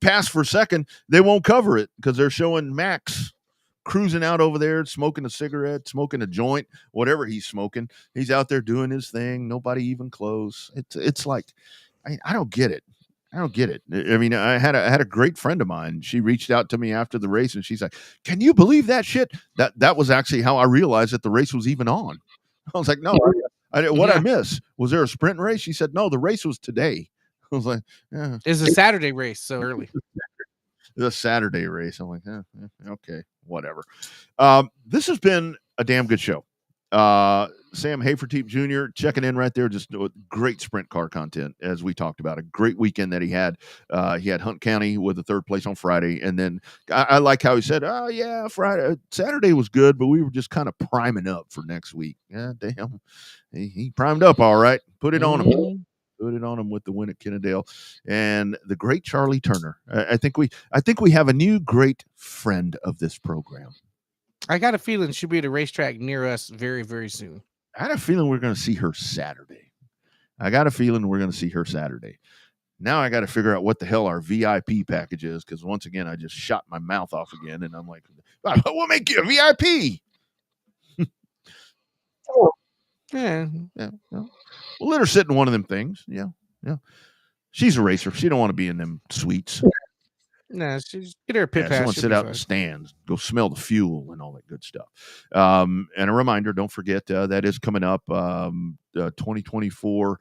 Pass for second, they won't cover it because they're showing Max cruising out over there, smoking a cigarette, smoking a joint, whatever he's smoking. He's out there doing his thing. Nobody even close. It's like, I don't get it. I don't get it. I mean, I had a great friend of mine. She reached out to me after the race, and she's like, "Can you believe that shit?" That was actually how I realized that the race was even on. I was like, "No, I miss? Was there a sprint race?" She said, "No, the race was today." I was like, "Yeah, it's a Saturday race, so early." The Saturday race. I'm like, okay, whatever. This has been a damn good show. Sam Haferteep Jr. checking in right there. Just great sprint car content, as we talked about. A great weekend that he had. He had Hunt County with the third place on Friday. And then I like how he said, oh, yeah, Saturday was good, but we were just kind of priming up for next week. Yeah, damn. He primed up all right. Put it on him. Put it on him with the win at Kennedale. And the great Charlie Turner. I think we have a new great friend of this program. I got a feeling she'll be at a racetrack near us very, very soon. I had a feeling we're going to see her Saturday. Now I got to figure out what the hell our VIP package is, because once again, I just shot my mouth off again, and I'm like, we'll make you a VIP. Yeah. We'll let her sit in one of them things. Yeah. She's a racer. She don't want to be in them suites. No, she's get her a pit pass. She wants to sit out in the stands, go smell the fuel and all that good stuff. And a reminder, don't forget that is coming up, 2024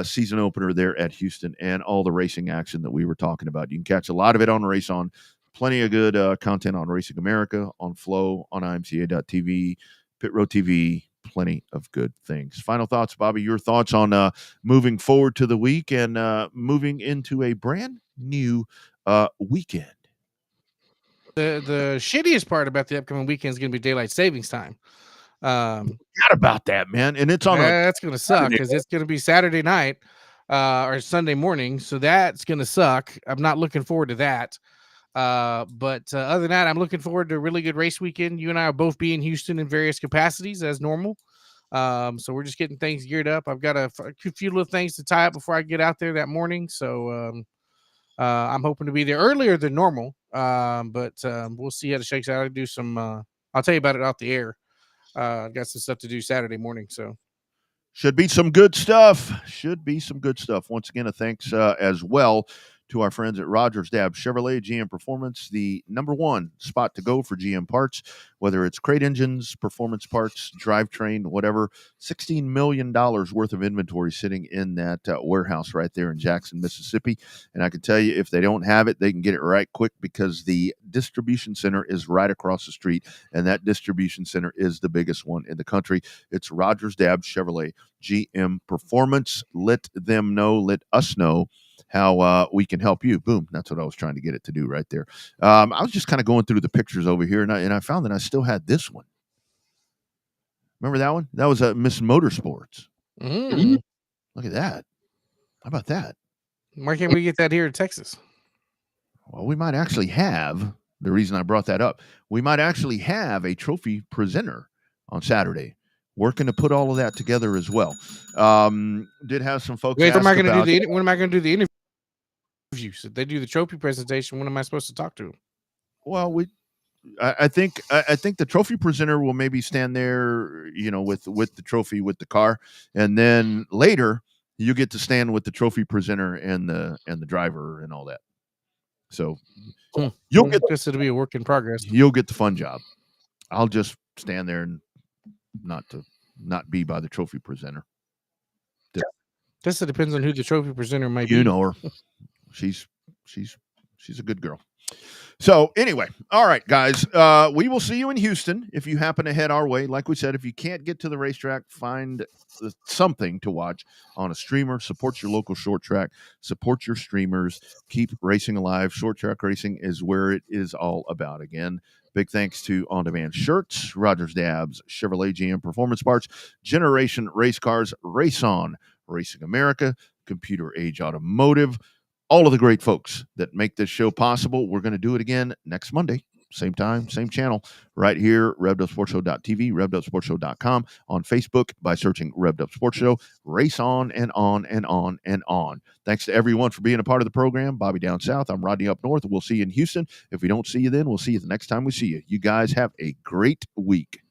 season opener there at Houston, and all the racing action that we were talking about. You can catch a lot of it on Race On. Plenty of good content on Racing America, on Flow, on IMCA.tv, Pit Road TV. Plenty of good things. Final thoughts, Bobby. Your thoughts on moving forward to the week and moving into a brand new weekend. The shittiest part about the upcoming weekend is going to be daylight savings time. Forgot about that, man. And it's on. That's going to suck because it's going to be Saturday night or Sunday morning, so that's going to suck. I'm not looking forward to that. But other than that, I'm looking forward to a really good race weekend. You and I will both be in Houston in various capacities as normal. So we're just getting things geared up. I've got a few little things to tie up before I get out there that morning. So I'm hoping to be there earlier than normal. But we'll see how it shakes out. I'll do some, I'll tell you about it off the air. I've got some stuff to do Saturday morning. So should be some good stuff. Once again, a thanks as well to our friends at Rogers Dabbs Chevrolet GM Performance, the #1 spot to go for GM parts, whether it's crate engines, performance parts, drivetrain, whatever. $16 million worth of inventory sitting in that warehouse right there in Jackson, Mississippi. And I can tell you, if they don't have it, they can get it right quick, because the distribution center is right across the street, and that distribution center is the biggest one in the country. It's Rogers Dabbs Chevrolet GM Performance. Let us know how we can help you. Boom. That's what I was trying to get it to do right there. I was just kind of going through the pictures over here, and I found that I still had this one. Remember that one? That was Miss Motorsports. Look at that. How about that? Why can't we get that here in Texas? Well, we might actually have, the reason I brought that up, we might actually have a trophy presenter on Saturday, working to put all of that together as well. Did have some folks. When am I going to do the interview? So they do the trophy presentation. When am I supposed to talk to them? Well, I think the trophy presenter will maybe stand there, with the trophy with the car, and then later you get to stand with the trophy presenter and the driver and all that. So you'll get this. It'll be a work in progress. You'll get the fun job. I'll just stand there and not be by the trophy presenter. Guess it depends on who the trophy presenter might be. You know her. She's a good girl. So anyway, all right, guys, we will see you in Houston if you happen to head our way. Like we said, if you can't get to the racetrack, find something to watch on a streamer. Support your local short track. Support your streamers. Keep racing alive. Short track racing is where it is all about. Again, big thanks to On Demand Shirts, Rogers Dabbs, Chevrolet GM Performance Parts, Generation Race Cars, Race On, Racing America, Computer Age Automotive, all of the great folks that make this show possible. We're going to do it again next Monday. Same time, same channel, right here, RevvedUpSportsShow.tv, RevvedUpSportsShow.com, on Facebook by searching Revved Up Sports Show. Race on and on and on and on. Thanks to everyone for being a part of the program. Bobby down south. I'm Rodney up north. We'll see you in Houston. If we don't see you then, we'll see you the next time we see you. You guys have a great week.